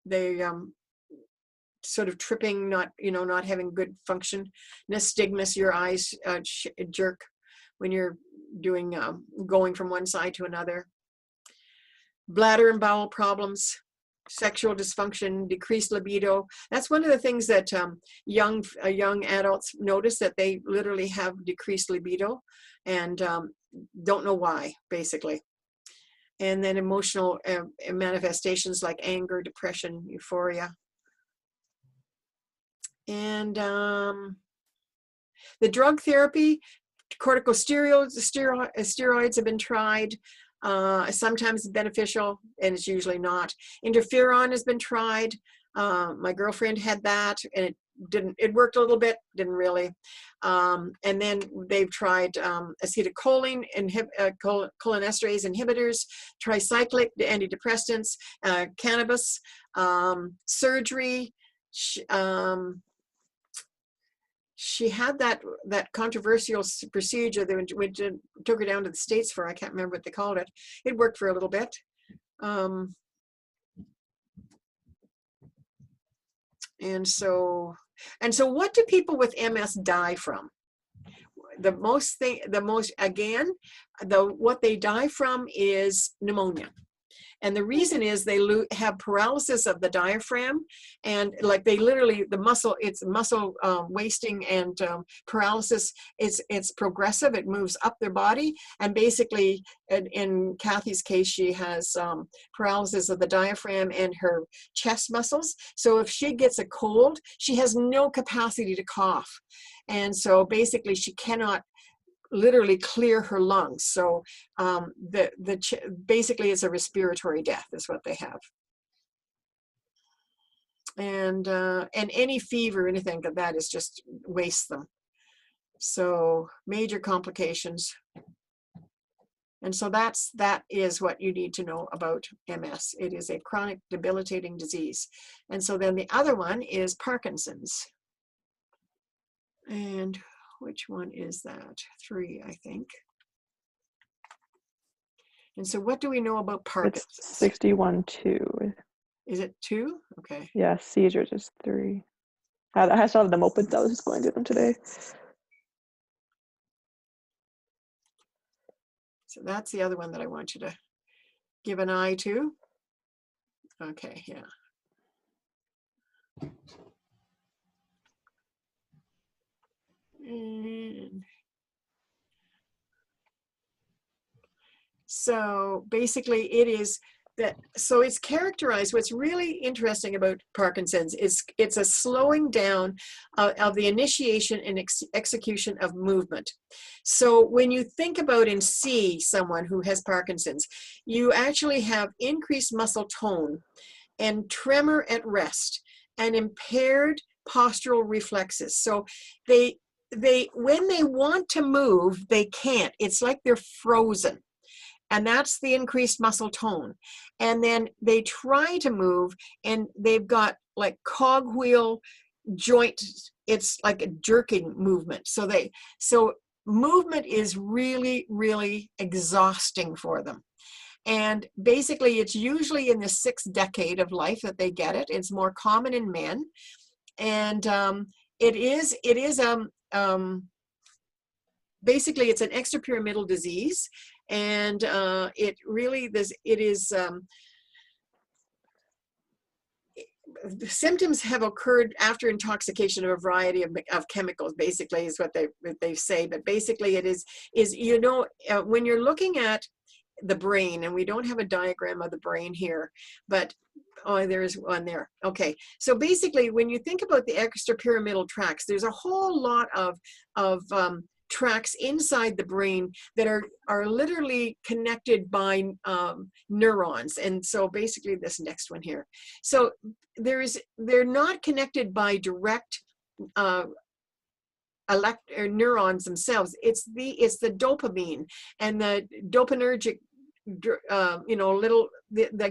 they sort of tripping, not having good function. Nystagmus, your eyes jerk when you're doing going from one side to another. Bladder and bowel problems, sexual dysfunction, decreased libido. That's one of the things that young adults notice, that they literally have decreased libido and don't know why, basically. And then emotional manifestations like anger, depression, euphoria. And the drug therapy, steroids have been tried. Sometimes beneficial, and it's usually not. Interferon has been tried. My girlfriend had that, and it worked a little bit, didn't really. And then they've tried acetylcholine, cholinesterase inhibitors, tricyclic antidepressants, cannabis, surgery. She had that controversial procedure that took her down to the States for. I can't remember what they called it. It worked for a little bit. And so what do people with MS die from? What they die from is pneumonia. And the reason is they have paralysis of the diaphragm, and like it's muscle wasting and paralysis. It's progressive. It moves up their body, and basically, in Kathy's case, she has paralysis of the diaphragm and her chest muscles. So if she gets a cold, she has no capacity to cough, and so basically she cannot literally clear her lungs. So basically it's a respiratory death is what they have. And any fever, anything like that is just wastes them. So major complications. And so that is what you need to know about MS. It is a chronic debilitating disease. And so then the other one is Parkinson's. And which one is that? 3, I think. And so what do we know about Parkinson's? It's 61-2. Is it 2? Okay. Yeah, seizures is 3. I saw them open, so I was just going through them today. So that's the other one that I want you to give an eye to. Okay, yeah. And so basically it is that, so it's characterized, what's really interesting about Parkinson's is it's a slowing down of the initiation and execution of movement. So when you think about and see someone who has Parkinson's, you actually have increased muscle tone and tremor at rest and impaired postural reflexes. So they when they want to move, they can't. It's like they're frozen. And that's the increased muscle tone. And then they try to move, and they've got like cogwheel joint. It's like a jerking movement. So movement is really, really exhausting for them. And basically, it's usually in the 6th decade of life that they get it. It's more common in men. And basically it's an extrapyramidal disease, and the symptoms have occurred after intoxication of a variety of chemicals, basically is what they say. But basically it is when you're looking at the brain, and we don't have a diagram of the brain here, but there's one there. Okay, so basically when you think about the extrapyramidal tracts, there's a whole lot of tracts inside the brain that are literally connected by neurons. And so basically this next one here, so they're not connected by direct neurons themselves. It's the dopamine and the dopaminergic the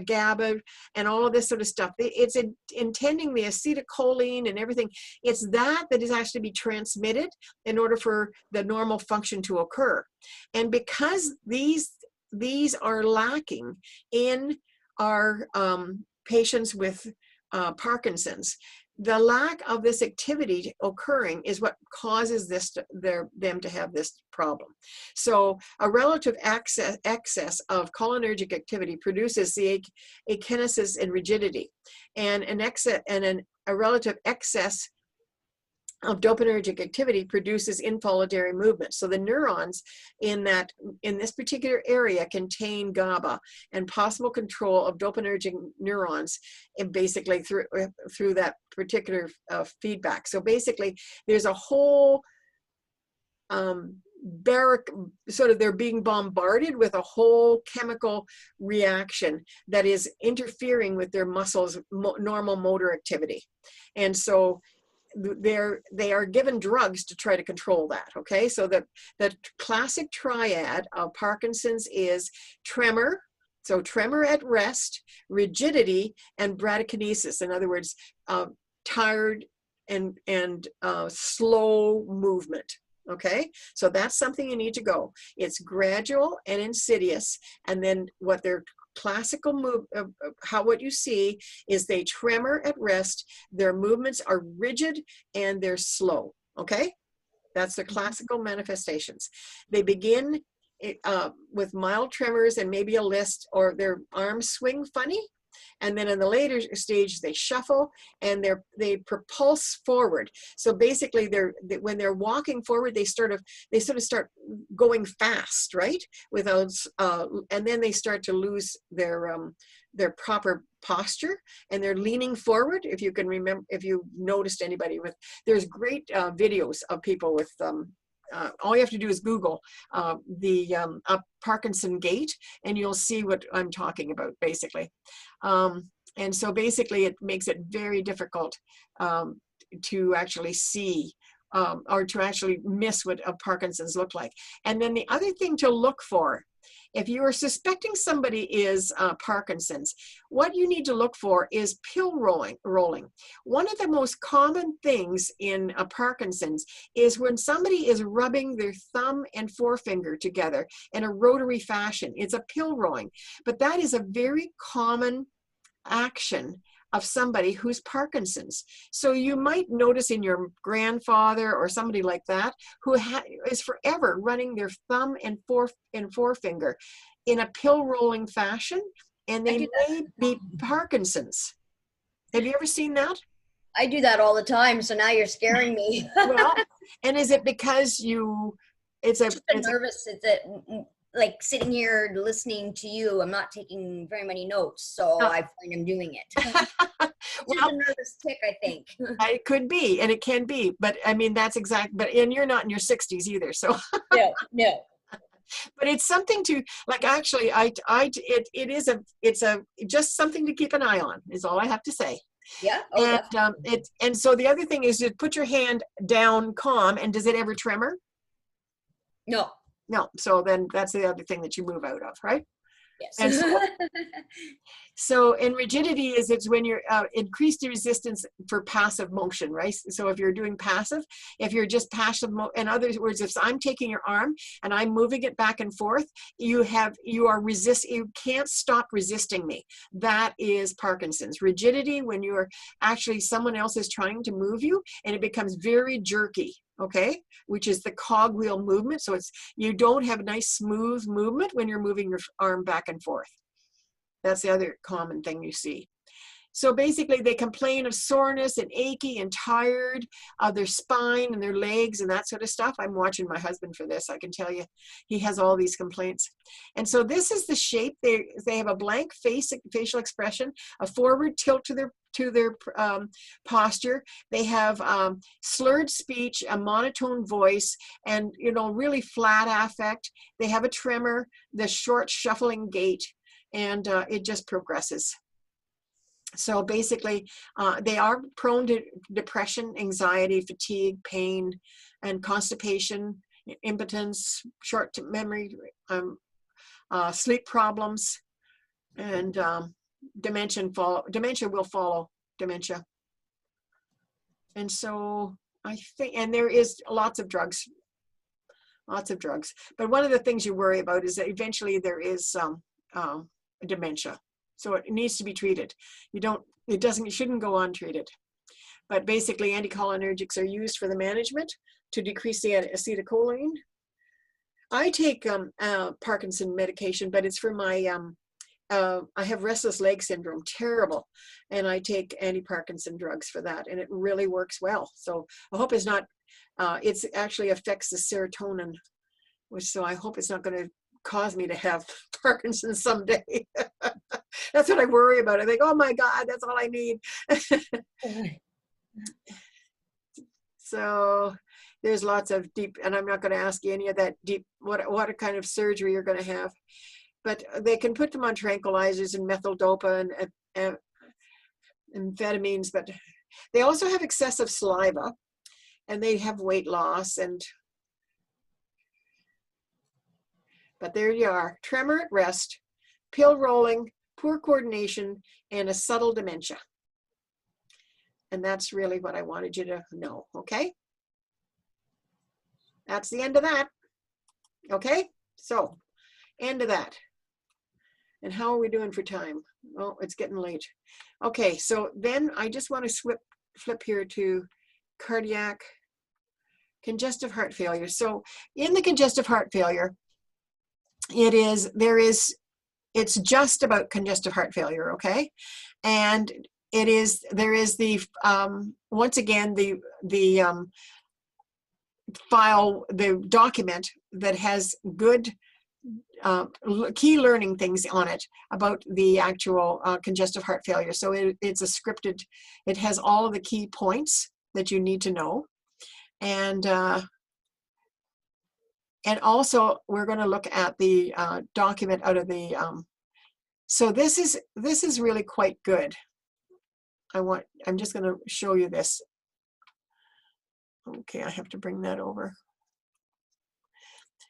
GABA and all of this sort of stuff. It's intending the acetylcholine and everything. It's that is actually be transmitted in order for the normal function to occur. And because these are lacking in our patients with Parkinson's, the lack of this activity occurring is what causes them to have this problem. So a relative excess of cholinergic activity produces the akinesis and rigidity, and a relative excess of dopaminergic activity produces involuntary movement. So the neurons in this particular area contain GABA and possible control of dopaminergic neurons, and basically through that particular feedback. So basically, there's a whole they're being bombarded with a whole chemical reaction that is interfering with their muscles' normal motor activity, and so they are given drugs to try to control that. Okay, so the classic triad of Parkinson's is tremor, so tremor at rest, rigidity, and bradykinesis. In other words, tired and slow movement. Okay, so that's something you need to go. It's gradual and insidious, and then what they're classical what you see is they tremor at rest, their movements are rigid and they're slow. Okay, that's the classical manifestations. They begin with mild tremors and maybe a list, or their arms swing funny, and then in the later stage they shuffle and they propulse forward. So basically when they're walking forward, they sort of start going fast, right, without and then they start to lose their proper posture, and they're leaning forward. If you can remember, if you noticed anybody there's great videos of people with all you have to do is Google the Parkinson gait, and you'll see what I'm talking about, basically. And so basically it makes it very difficult to actually see or to actually miss what Parkinson's look like. And then the other thing to look for, if you are suspecting somebody is Parkinson's, what you need to look for is pill rolling. One of the most common things in Parkinson's is when somebody is rubbing their thumb and forefinger together in a rotary fashion. It's a pill rolling, but that is a very common action of somebody who's Parkinson's. So you might notice in your grandfather or somebody like that who is forever running their thumb and forefinger in a pill rolling fashion, and they may be Parkinson's. Have you ever seen that? I do that all the time, so now you're scaring me. Well, and is it because it's nervous? Like sitting here listening to you, I'm not taking very many notes, so I find I'm doing it. Well, a nervous tick, I think. It could be, and it can be, but I mean that's and you're not in your 60s either, so no. But it's something to actually it's just something to keep an eye on is all I have to say. Yeah. And so the other thing is to put your hand down calm, and does it ever tremor? No, so then that's the other thing that you move out of, right? Yes. And so in rigidity it's when you're increased resistance for passive motion, right? So if you're doing passive, if you're just passive, in other words, if I'm taking your arm and I'm moving it back and forth, you can't stop resisting me. That is Parkinson's. Rigidity, when you're actually someone else is trying to move you and it becomes very jerky. Okay, which is the cogwheel movement. So you don't have nice smooth movement when you're moving your arm back and forth. That's the other common thing you see. So basically they complain of soreness and achy and tired of their spine and their legs and that sort of stuff. I'm watching my husband for this. I can tell you he has all these complaints. And so this is the shape. They have a blank facial expression, a forward tilt to their posture. They have slurred speech, a monotone voice, and really flat affect. They have a tremor, the short shuffling gait, and it just progresses. So basically, they are prone to depression, anxiety, fatigue, pain, and constipation, impotence, short memory, sleep problems, and dementia will follow dementia. And so I think, and there is lots of drugs. But one of the things you worry about is that eventually there is dementia. So it needs to be treated. It shouldn't go untreated. But basically anticholinergics are used for the management to decrease the acetylcholine. I take Parkinson medication, but it's for my, I have restless leg syndrome, terrible. And I take anti-Parkinson drugs for that, and it really works well. So I hope it's not, it actually affects the serotonin, so I hope it's not going to cause me to have Parkinson's someday. That's what I worry about. I think, oh my God, that's all I need. So there's lots of deep, and I'm not going to ask you any of that deep, what kind of surgery you're going to have. But they can put them on tranquilizers and methyl dopa and amphetamines, but they also have excessive saliva, and they have weight loss. But there you are, tremor at rest, pill rolling, poor coordination, and a subtle dementia. And that's really what I wanted you to know, okay? That's the end of that, okay? So, end of that. And how are we doing for time? Oh, it's getting late. Okay, so then I just want to flip here to cardiac congestive heart failure. So in the congestive heart failure, it's just about congestive heart failure, okay? And there is the, once again, the file, the document that has good key learning things on it about the actual congestive heart failure. So it's a scripted, it has all of the key points that you need to know. And also we're going to look at the document out of the, so this is really quite good. I'm just going to show you this. Okay, I have to bring that over.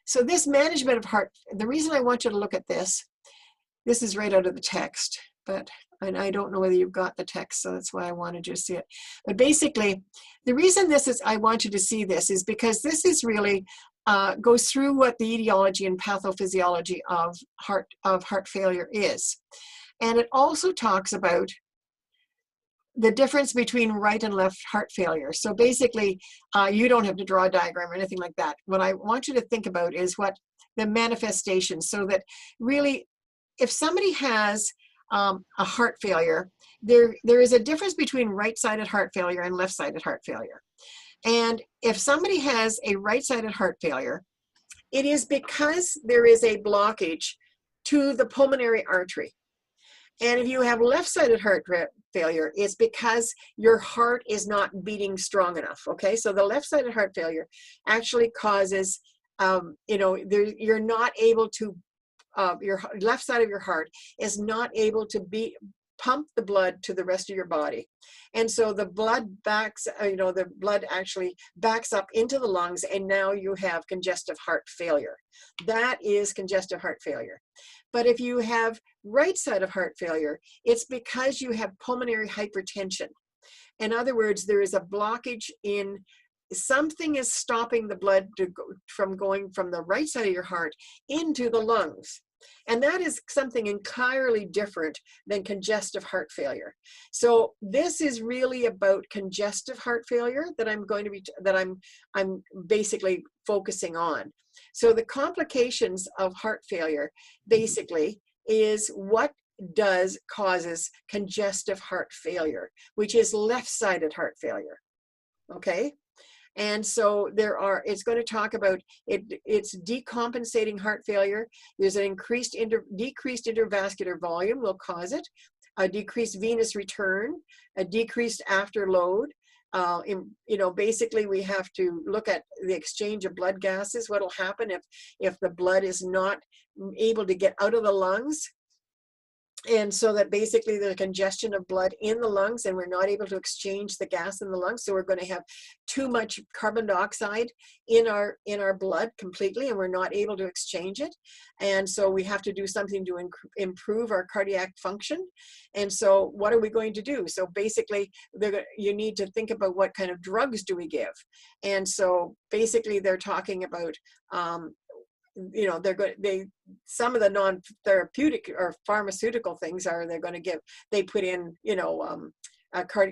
So this management of heart, the reason I want you to look at this is right out of the text, and I don't know whether you've got the text, so that's why I wanted you to see it. But basically, the reason I want you to see this is because this is really, goes through what the etiology and pathophysiology of heart failure is. And it also talks about the difference between right and left heart failure. So basically, you don't have to draw a diagram or anything like that. What I want you to think about is what the manifestations, so that really, if somebody has a heart failure, there is a difference between right-sided heart failure and left-sided heart failure. And if somebody has a right-sided heart failure, it is because there is a blockage to the pulmonary artery. And if you have left-sided heart failure, it's because your heart is not beating strong enough, okay? So the left-sided heart failure actually causes, you're not able to, your left side of your heart is not able to pump the blood to the rest of your body. And so the blood the blood actually backs up into the lungs, and now you have congestive heart failure. That is congestive heart failure. But if you have right side of heart failure, it's because you have pulmonary hypertension. In other words, there is a blockage in, something is stopping the blood from going from the right side of your heart into the lungs. And that is something entirely different than congestive heart failure. So this is really about congestive heart failure that I'm basically focusing on. So the complications of heart failure basically is what causes congestive heart failure, which is left-sided heart failure. Okay? And so it's going to talk about it's decompensating heart failure. There's an decreased intravascular volume will cause it, a decreased venous return, a decreased afterload. Basically we have to look at the exchange of blood gases. What will happen if the blood is not able to get out of the lungs? And so that basically there's congestion of blood in the lungs and we're not able to exchange the gas in the lungs. So we're going to have too much carbon dioxide in our blood completely, and we're not able to exchange it. And so we have to do something to improve our cardiac function. And so what are we going to do? So basically you need to think about what kind of drugs do we give. And so basically they're talking about you know, some of the non-therapeutic or pharmaceutical things are they put in, you know,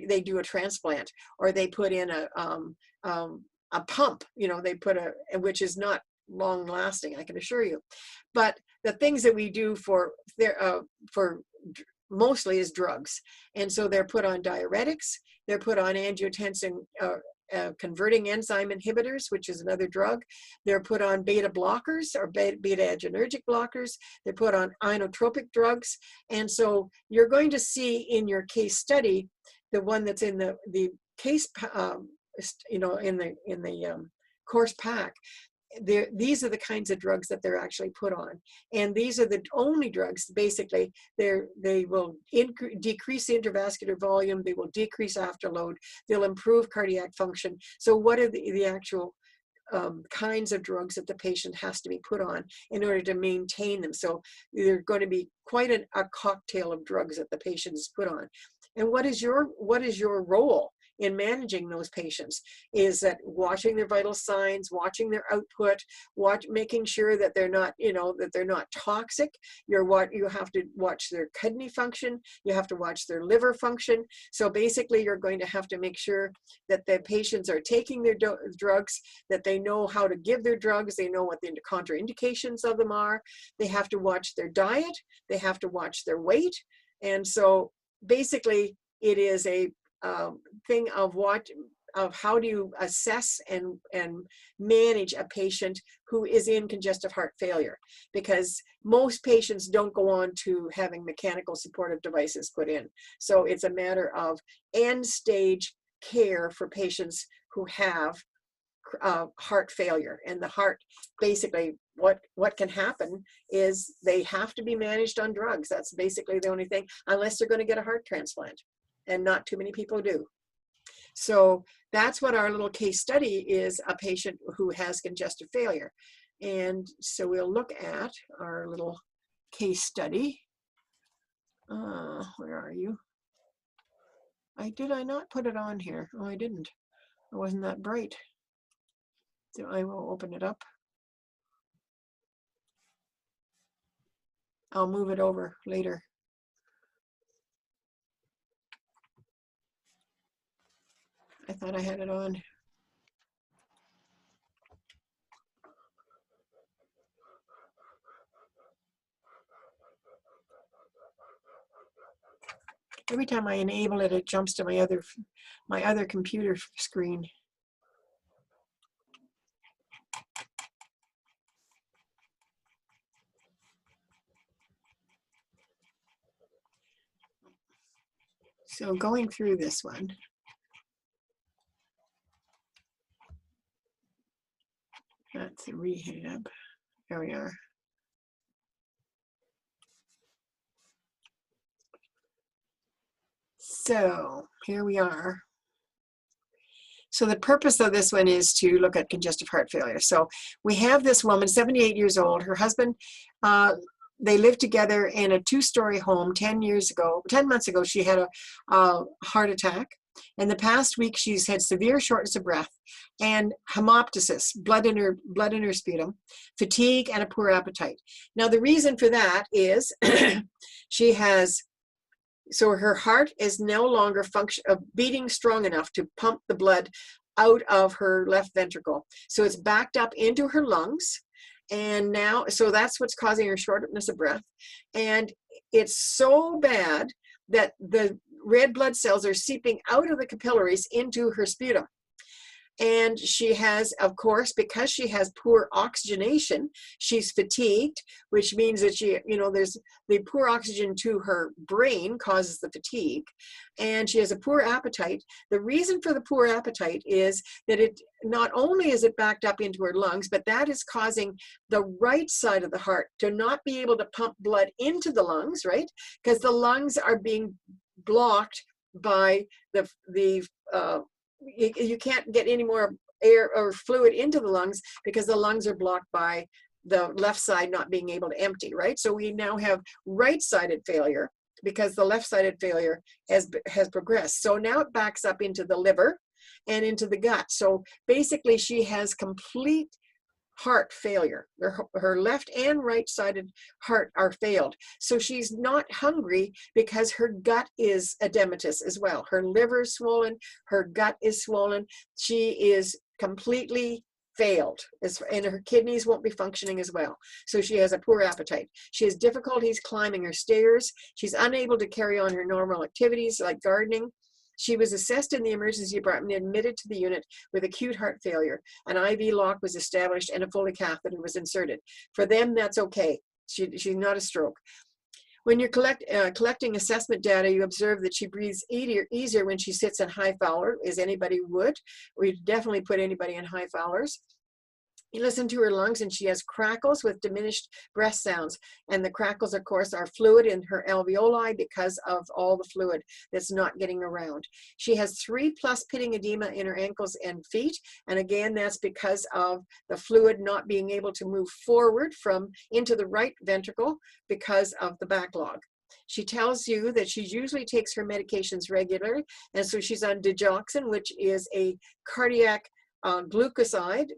they do a transplant, or they put in a pump, you know, they put which is not long lasting, I can assure you. But the things that we do for mostly is drugs. And so they're put on diuretics, they're put on angiotensin converting enzyme inhibitors, which is another drug. They're put on beta blockers or beta adrenergic blockers. They're put on inotropic drugs. And so you're going to see in your case study, the one that's in the case, you know, in the course pack, these are the kinds of drugs that they're actually put on. And these are the only drugs, basically, they will decrease the intravascular volume, they will decrease afterload, they'll improve cardiac function. So what are the actual kinds of drugs that the patient has to be put on in order to maintain them? So they're going to be quite a cocktail of drugs that the patient is put on. And what is your role in managing those patients? Is that watching their vital signs, watching their output, making sure that they're not, you know, that they're not toxic. You have to watch their kidney function. You have to watch their liver function. So basically, you're going to have to make sure that the patients are taking their drugs, that they know how to give their drugs, they know what the contraindications of them are. They have to watch their diet. They have to watch their weight. And so basically, it is a thing of how do you assess and manage a patient who is in congestive heart failure, because most patients don't go on to having mechanical supportive devices put in. So it's a matter of end stage care for patients who have heart failure. And the heart, basically what can happen is they have to be managed on drugs. That's basically the only thing, unless they're going to get a heart transplant. And not too many people do. So that's what our little case study is, a patient who has congestive failure. And so we'll look at our little case study. Where are you? Did I not put it on here? Oh, I didn't. It wasn't that bright. So I will open it up. I'll move it over later. I thought I had it on. Every time I enable it, it jumps to my other computer screen. So going through this one. That's a rehab. There we are. So here we are. So the purpose of this one is to look at congestive heart failure. So we have this woman, 78 years old. Her husband, they lived together in a 2-story home 10 months ago, she had a heart attack. In the past week, she's had severe shortness of breath and hemoptysis, blood in her sputum, fatigue, and a poor appetite. Now, the reason for that is so her heart is no longer beating strong enough to pump the blood out of her left ventricle. So it's backed up into her lungs. And now, so that's what's causing her shortness of breath. And it's so bad that the red blood cells are seeping out of the capillaries into her sputum. And she has, of course, because she has poor oxygenation, she's fatigued, which means that she, there's the poor oxygen to her brain causes the fatigue. And she has a poor appetite. The reason for the poor appetite is that it not only is it backed up into her lungs, but that is causing the right side of the heart to not be able to pump blood into the lungs, right? Because the lungs are being blocked by you can't get any more air or fluid into the lungs because the lungs are blocked by the left side not being able to empty, right? So we now have right-sided failure because the left-sided failure has progressed. So now it backs up into the liver and into the gut. So basically she has complete heart failure. Her left and right-sided heart are failed. So she's not hungry because her gut is edematous as well. Her liver is swollen, her gut is swollen. She is completely failed, and her kidneys won't be functioning as well. So she has a poor appetite. She has difficulties climbing her stairs. She's unable to carry on her normal activities like gardening. She was assessed in the emergency department and admitted to the unit with acute heart failure. An IV lock was established and a Foley catheter was inserted. For them, that's okay. She's not a stroke. When you're collecting assessment data, you observe that she breathes easier when she sits in high Fowler, as anybody would. We'd definitely put anybody in high Fowlers. You listen to her lungs and she has crackles with diminished breath sounds. And the crackles, of course, are fluid in her alveoli because of all the fluid that's not getting around. She has 3+ pitting edema in her ankles and feet. And again, that's because of the fluid not being able to move forward into the right ventricle because of the backlog. She tells you that she usually takes her medications regularly. And so she's on digoxin, which is a cardiac glycoside,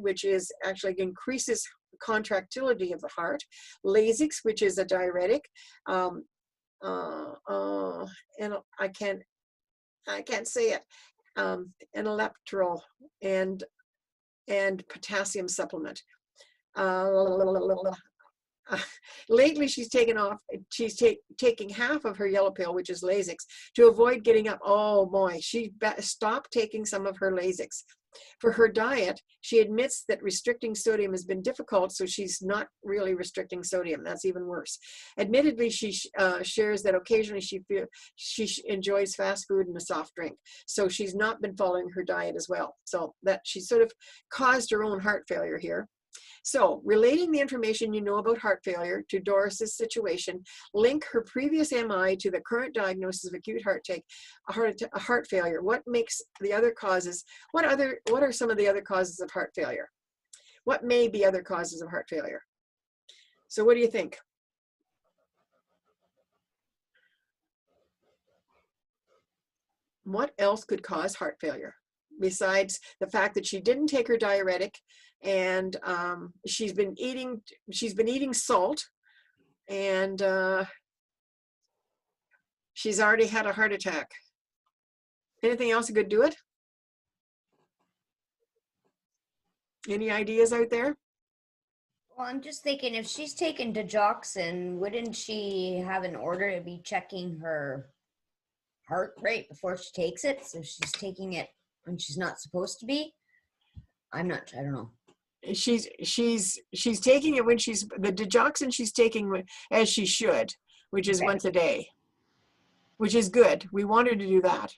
which is actually increases contractility of the heart. Lasix, which is a diuretic, and I can't say it. Eneleptrol and potassium supplement. Lately, she's taken off. She's taking half of her yellow pill, which is Lasix, to avoid getting up. Oh boy, she stopped taking some of her Lasix. For her diet, she admits that restricting sodium has been difficult, so she's not really restricting sodium. That's even worse. Admittedly, she shares that occasionally she enjoys fast food and a soft drink. So she's not been following her diet as well. So that she sort of caused her own heart failure here. So, relating the information you know about heart failure to Doris's situation, link her previous MI to the current diagnosis of acute heart failure. What makes the other causes? What are some of the other causes of heart failure? What may be other causes of heart failure? So, what do you think? What else could cause heart failure besides the fact that she didn't take her diuretic? And she's been eating salt, and she's already had a heart attack. Anything else that could do it? Any ideas out there? Well, I'm just thinking if she's taking digoxin, wouldn't she have an order to be checking her heart rate before she takes it? So she's taking it when she's not supposed to be. I don't know. She's taking it when the digoxin she's taking as she should, which is once a day, which is good. We want her to do that.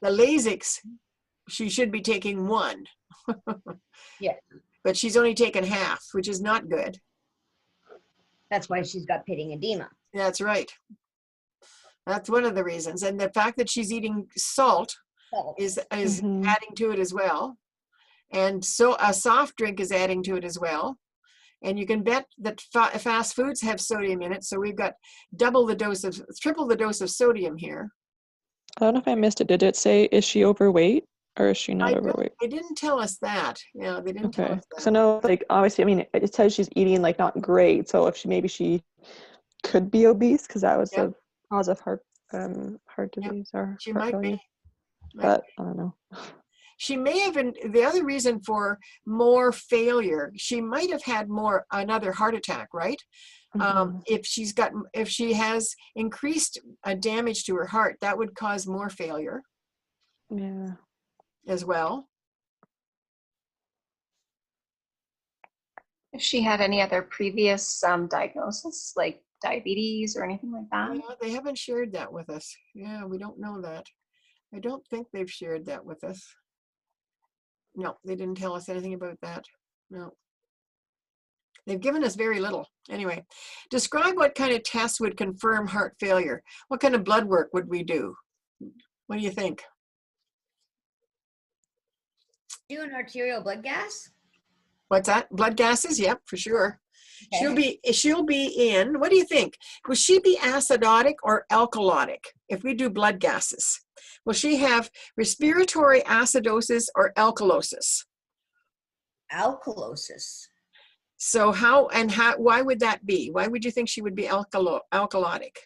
The Lasix, she should be taking 1. Yeah. But she's only taken half, which is not good. That's why she's got pitting edema. That's right. That's one of the reasons. And the fact that she's eating salt is adding to it as well. And so a soft drink is adding to it as well. And you can bet that fast foods have sodium in it. So we've got triple the dose of sodium here. I don't know if I missed it. Did it say, is she overweight or is she not overweight? They didn't tell us that. Yeah, they didn't tell us that. So no, like obviously, I mean, it says she's eating like not great. So if she could be obese because that was the cause of heart disease or she heart might failure. be. But I don't know. She may have been, the other reason for more failure, she might have had another heart attack, right? If she has increased damage to her heart, that would cause more failure. Yeah. as well. If she had any other previous diagnosis, like diabetes or anything like that. Yeah, they haven't shared that with us. Yeah, we don't know that. I don't think they've shared that with us. No, they didn't tell us anything about that. No. They've given us very little. Anyway, describe what kind of tests would confirm heart failure. What kind of blood work would we do? What do you think? Do an arterial blood gas? What's that? Blood gases? Yep, for sure. Okay. She'll be in, what do you think? Will she be acidotic or alkalotic if we do blood gases? Will she have respiratory acidosis or alkalosis? Alkalosis. So why would that be? Why would you think she would be alkalotic?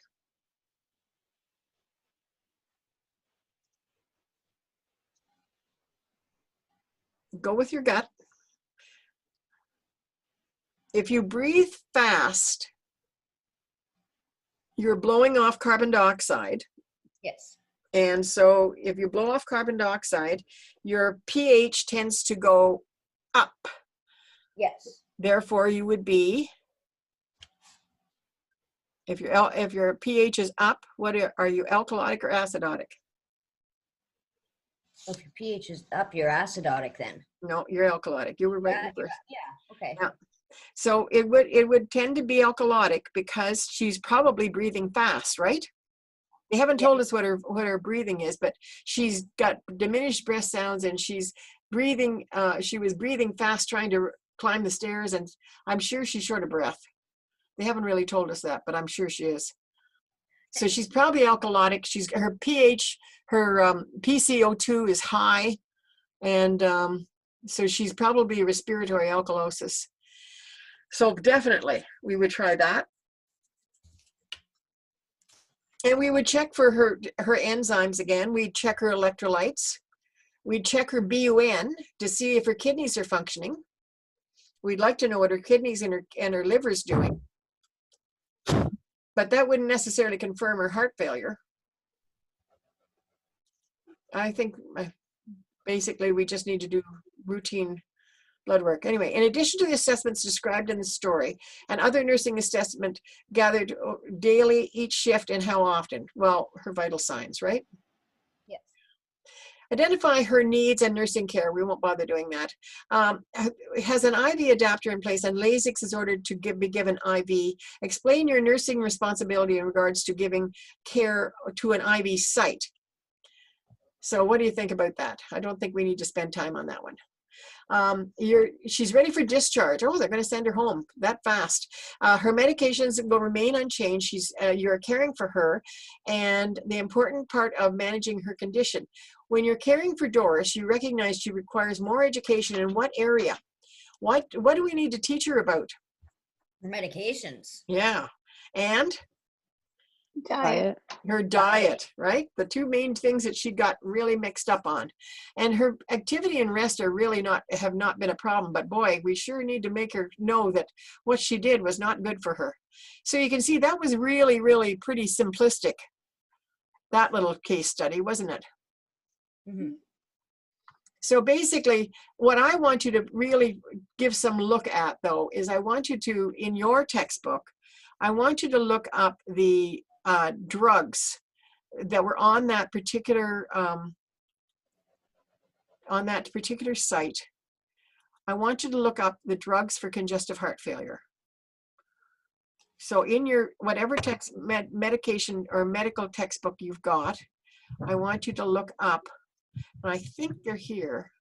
Go with your gut. If you breathe fast, you're blowing off carbon dioxide. Yes. And so if you blow off carbon dioxide, your pH tends to go up. Yes. Therefore, you would be, if your pH is up, are you alkalotic or acidotic? If your pH is up, you're acidotic then. No, you're alkalotic. You were right in the first. Yeah. Okay. Yeah. So it would tend to be alkalotic because she's probably breathing fast, right? They haven't told us what her breathing is, but she's got diminished breath sounds and she's breathing. She was breathing fast, trying to climb the stairs, and I'm sure she's short of breath. They haven't really told us that, but I'm sure she is. So she's probably alkalotic. Her pH, her PCO2 is high, and so she's probably respiratory alkalosis. So definitely, we would try that. And we would check for her enzymes again. We'd check her electrolytes. We'd check her BUN to see if her kidneys are functioning. We'd like to know what her kidneys and her liver's doing. But that wouldn't necessarily confirm her heart failure. I think basically we just need to do routine blood work. Anyway, in addition to the assessments described in the story and other nursing assessment gathered daily, each shift, and how often? Well, her vital signs, right? Yes. Identify her needs and nursing care. We won't bother doing that. Has an IV adapter in place and Lasix is ordered to be given IV. Explain your nursing responsibility in regards to giving care to an IV site. So what do you think about that? I don't think we need to spend time on that one. She's ready for discharge. Oh, they're going to send her home that fast. Her medications will remain unchanged. You're caring for her, and the important part of managing her condition. When you're caring for Doris, you recognize she requires more education in what area? What do we need to teach her about? Medications. Yeah, and Diet. her diet, right? The two main things that she got really mixed up on. And her activity and rest are really have not been a problem, but boy, we sure need to make her know that what she did was not good for her. So you can see that was really, really pretty simplistic, that little case study, wasn't it? Mm-hmm. So basically, what I want you to really give some look at, though, is I want you to, in your textbook, I want you to look up the drugs that were on that particular site. I want you to look up the drugs for congestive heart failure. So in your whatever medication or medical textbook you've got, I want you to look up, and I think they're here.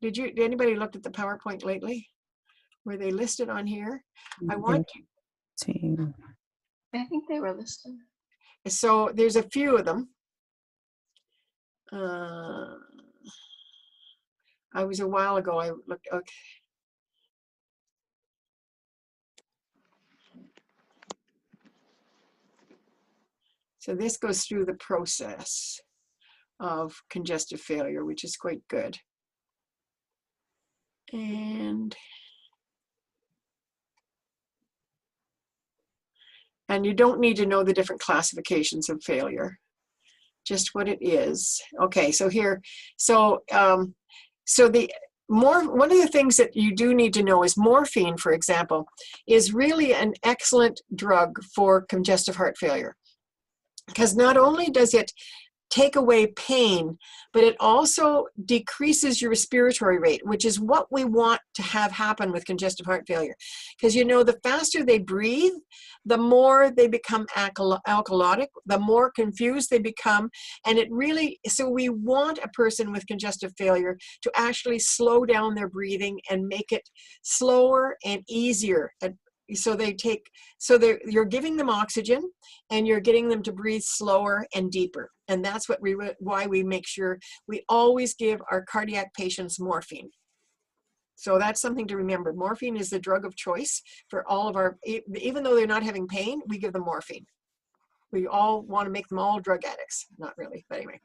Did anybody looked at the PowerPoint lately? Were they listed on here? I want you. I think they were listed. So there's a few of them. I was a while ago, I looked, okay. So this goes through the process of congestive failure, which is quite good. And you don't need to know the different classifications of failure. just what it is. Okay, so here, so one of the things that you do need to know is morphine, for example, is really an excellent drug for congestive heart failure, because not only does it take away pain, but it also decreases your respiratory rate, which is what we want to have happen with congestive heart failure. Because you know, the faster they breathe, the more they become alkalotic, the more confused they become. And it really, so we want a person with congestive failure to actually slow down their breathing and make it slower and easier. So you're giving them oxygen and you're getting them to breathe slower and deeper. And that's why we make sure we always give our cardiac patients morphine. So that's something to remember. Morphine is the drug of choice for all of our, even though they're not having pain, we give them morphine. We all want to make them all drug addicts. Not really, but anyway.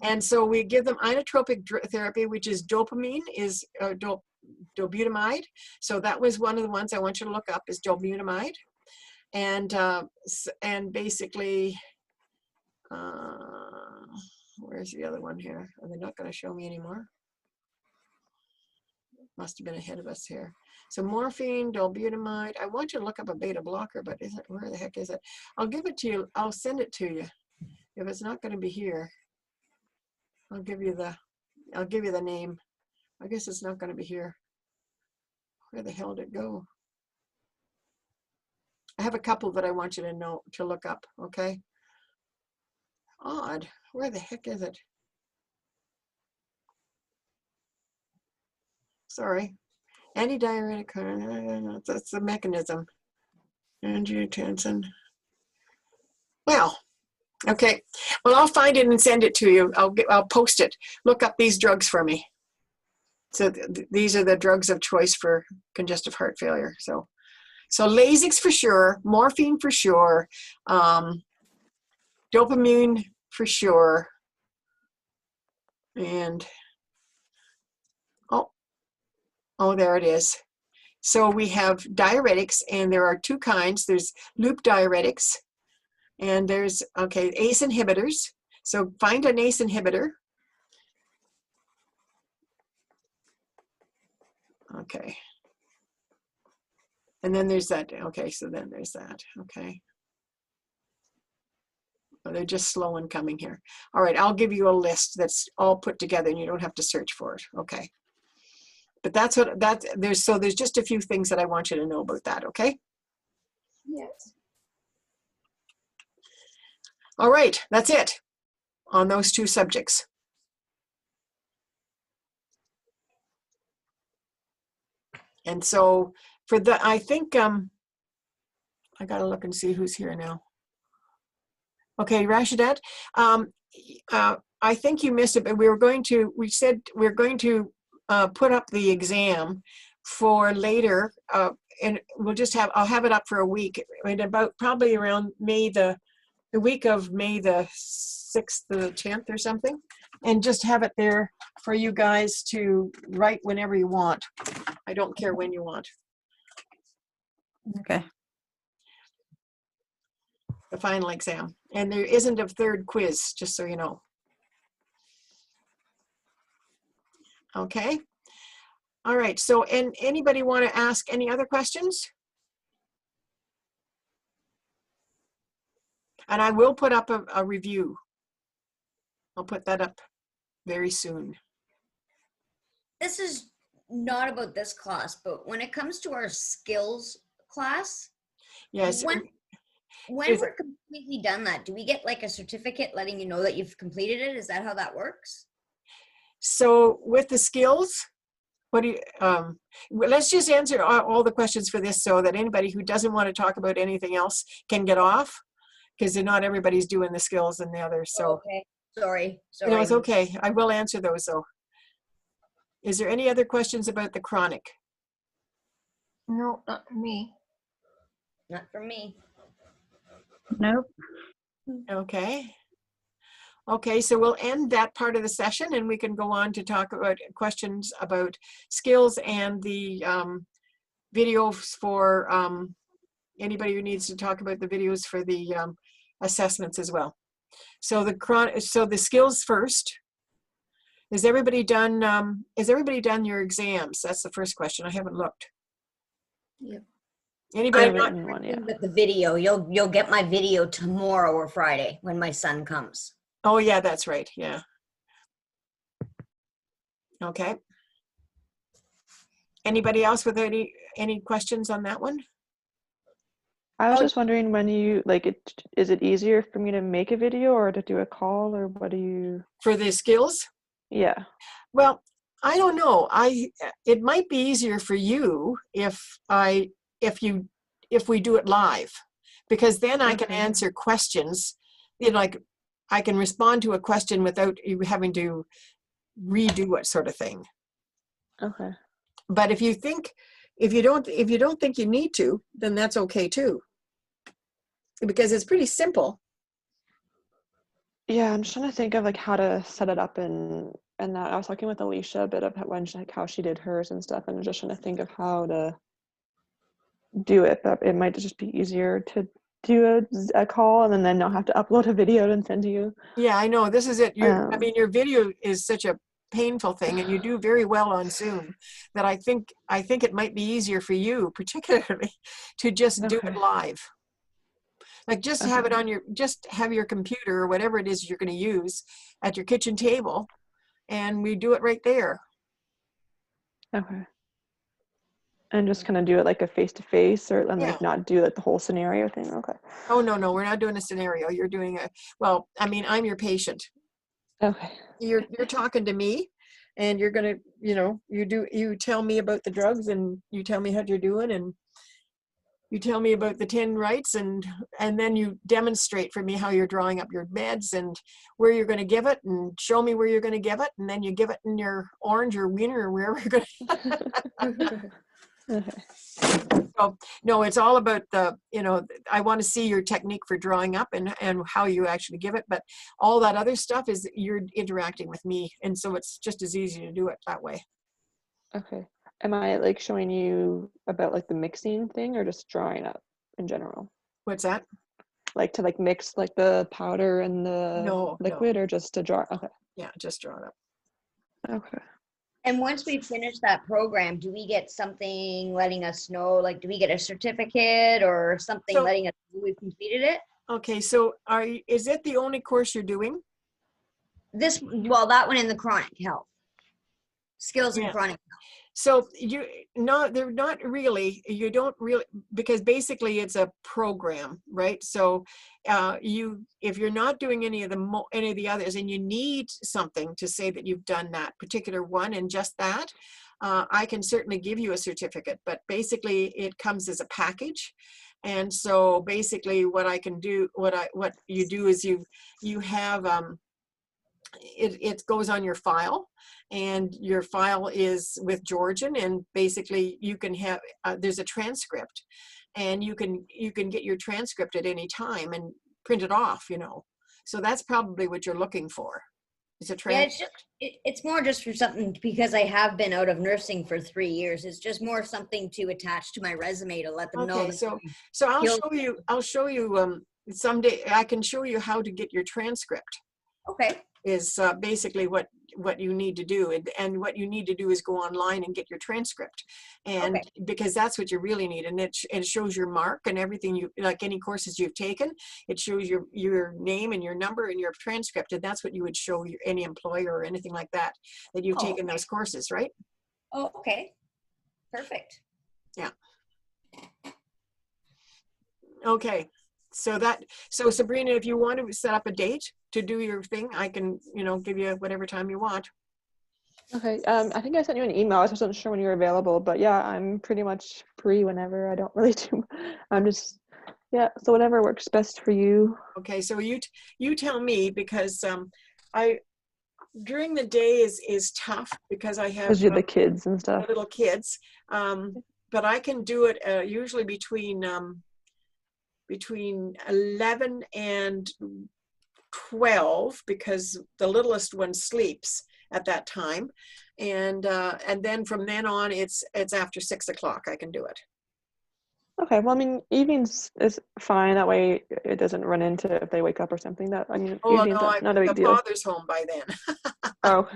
And so we give them inotropic therapy, which is dopamine, is dobutamide. So that was one of the ones I want you to look up, is dobutamide. And basically, where's the other one here? Are they not going to show me anymore? Must have been ahead of us here. So morphine, dobutamide. I want you to look up a beta blocker, but where the heck is it? I'll give it to you. I'll send it to you. If it's not going to be here, I'll give you the name. I guess it's not going to be here. Where the hell did it go? I have a couple that I want you to look up, okay? Odd. Where the heck is it? Sorry. Antidiuretic, that's the mechanism. Angiotensin. Well, okay. Well, I'll find it and send it to you. I'll post it. Look up these drugs for me. So these are the drugs of choice for congestive heart failure. So Lasix for sure, morphine for sure, dopamine for sure, and oh, there it is. So we have diuretics, and there are two kinds. There's loop diuretics, and there's, ACE inhibitors. So find an ACE inhibitor. Okay. And then there's that. Okay, so then there's that. Okay. Well, they're just slow in coming here. All right, I'll give you a list that's all put together, and you don't have to search for it. Okay. But there's just a few things that I want you to know about that, okay? Yes. All right, that's it on those two subjects. And so I think, I gotta look and see who's here now. Okay, Rashidat, I think you missed it, but we said we're going to put up the exam for later, and I'll have it up for a week, and about probably around the week of May the 6th to the 10th or something, and just have it there for you guys to write whenever you want. I don't care when you want. Okay. The final exam. And there isn't a third quiz, just so you know. Okay. All right. So, and anybody want to ask any other questions? And I will put up a review. I'll put that up very soon. This is not about this class, but when it comes to our skills class, Yes. when we're completely done that, do we get like a certificate letting you know that you've completed it? Is that how that works? So with the skills, let's just answer all the questions for this so that anybody who doesn't want to talk about anything else can get off, because not everybody's doing the skills and the others. So okay. Sorry. No, it's okay. I will answer those though. Is there any other questions about the chronic? No, not for me. Not for me. Nope. Okay. Okay, so we'll end that part of the session and we can go on to talk about questions about skills and the videos for anybody who needs to talk about the videos for the assessments as well. So the skills first. Has everybody done your exams? That's the first question. I haven't looked. Yep. Anybody I've not? written one, yeah. But the video, you'll get my video tomorrow or Friday when my son comes. Oh yeah, that's right. Yeah. Okay. Anybody else with any questions on that one? I was Oh. just wondering when you is it easier for me to make a video or to do a call, or what do you? For the skills? Yeah. Well, I don't know. It might be easier for you if we do it live, because then I can Okay. answer questions. Like I can respond to a question without you having to redo it, sort of thing. Okay. But if you don't think you need to, then that's okay too, because it's pretty simple. Yeah, I'm just trying to think of how to set it up and that. I was talking with Alicia a bit of how she did hers and stuff, and I'm just trying to think of how to do it. But it might just be easier to do a call and then not have to upload a video and send to you. Yeah, I know. This is it. Your video is such a painful thing, and you do very well on Zoom, that I think it might be easier for you, particularly, to just do it live. Like just have it on have your computer or whatever it is you're going to use at your kitchen table, and we do it right there. Okay. And just kind of do it like a face-to-face, or Yeah. not do the whole scenario thing. Okay. Oh no, we're not doing a scenario. You're doing I'm your patient. Okay. You're talking to me, and you're gonna, you tell me about the drugs, and you tell me how you're doing, and you tell me about the 10 rights, and then you demonstrate for me how you're drawing up your meds and where you're going to give it, and show me where you're going to give it, and then you give it in your orange or wiener or wherever you're going to. Okay. So, no, it's all about I want to see your technique for drawing up and how you actually give it. But all that other stuff is you're interacting with me. And so it's just as easy to do it that way. Okay. Am I showing you about the mixing thing, or just drawing up in general? What's that? To mix the powder and the No. liquid, or just to draw? Okay. Yeah, just draw it up. Okay. And once we finish that program, do we get something letting us know, do we get a certificate or something letting us know we've completed it? Okay, so is it the only course you're doing? That one in the chronic health. Skills in chronic health. So they're not really, you don't really, because basically it's a program, right? So if you're not doing any of the others, and you need something to say that you've done that particular one and just that, I can certainly give you a certificate, but basically it comes as a package. And so basically what I can do, what you do is you have, it goes on your file, and your file is with Georgian, and basically you can have there's a transcript, and you can get your transcript at any time and print it off, so that's probably what you're looking for. It's a transcript. Yeah, it's more just for something, because I have been out of nursing for 3 years. It's just more something to attach to my resume to let them know. Okay, so I'll show you someday. I can show you how to get your transcript. Okay. Is basically what you need to do, and what you need to do is go online and get your transcript, and because that's what you really need, and it shows your mark and everything, you like any courses you've taken. It shows your name and your number and your transcript, and that's what you would show any employer or anything like that you've taken those courses, right? Oh, okay, perfect. Yeah. Okay. So Sabrina, if you want to set up a date to do your thing, I can, give you whatever time you want. Okay. I think I sent you an email. I wasn't sure when you were available, but yeah, I'm pretty much free whenever. I don't really do. I'm just, yeah. So whatever works best for you. Okay. So you tell me, because during the day is tough, because I have the kids and stuff. Little kids. But I can do it usually between 11 and 12, because the littlest one sleeps at that time, and then from then on it's after 6 o'clock I can do it. Okay, well, I mean, evenings is fine. That way it doesn't run into if they wake up or something. That, I mean, Oh, evenings no, not a the big deal. father's home by then. Oh,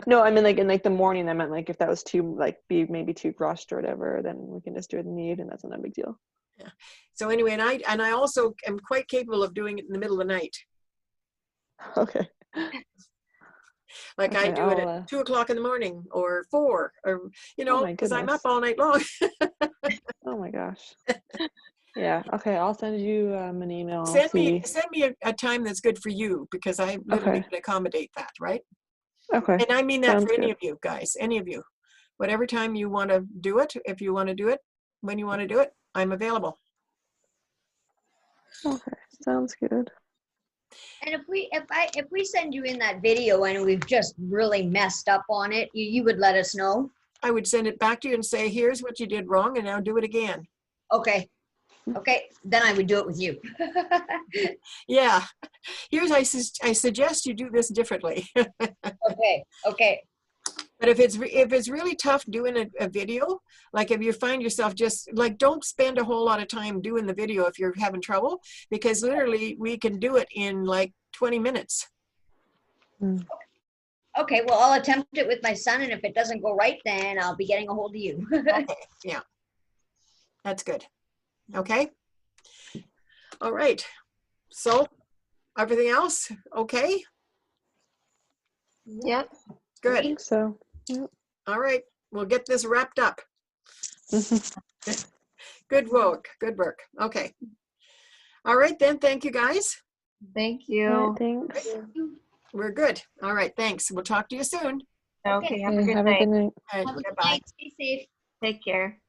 no, I mean like in like the morning. I meant like if that was too like be maybe too rushed or whatever, then we can just do it in the evening. That's not a big deal. So anyway, and I also am quite capable of doing it in the middle of the night. Okay. Like I Okay, do it I'll, at 2 o'clock in the morning or 4, or, you oh know, my because I'm up goodness. all night long. Oh my gosh. Yeah. Okay, I'll send you an email. I'll Send me see. a time that's good for you, because I literally Okay. can accommodate that, right? Okay. And I mean that Sounds for any good. of you guys, any of you. Whatever time you want to do it, if you want to do it, when you want to do it, I'm available. Okay. Sounds good. And if we send you in that video and we've just really messed up on it, you would let us know. I would send it back to you and say, here's what you did wrong, and now do it again. Okay. Okay. Then I would do it with you. Yeah. I suggest you do this differently. Okay. Okay. But if it's really tough doing a video, like if you find yourself just like, don't spend a whole lot of time doing the video if you're having trouble, because literally we can do it in like 20 minutes. Okay. Well, I'll attempt it with my son, and if it doesn't go right, then I'll be getting a hold of you. Okay. Yeah. That's good. Okay. All right. So everything else okay? Yep. I Good. think so. All right. We'll get this wrapped up. Good work. Good work. Okay. All right then. Thank you guys. Thank All you. right, thanks. We're good. All right. Thanks. We'll talk to you soon. Okay, have a Okay, good have a night. good night. All right. Have a good Bye-bye. night. Stay safe. Take care.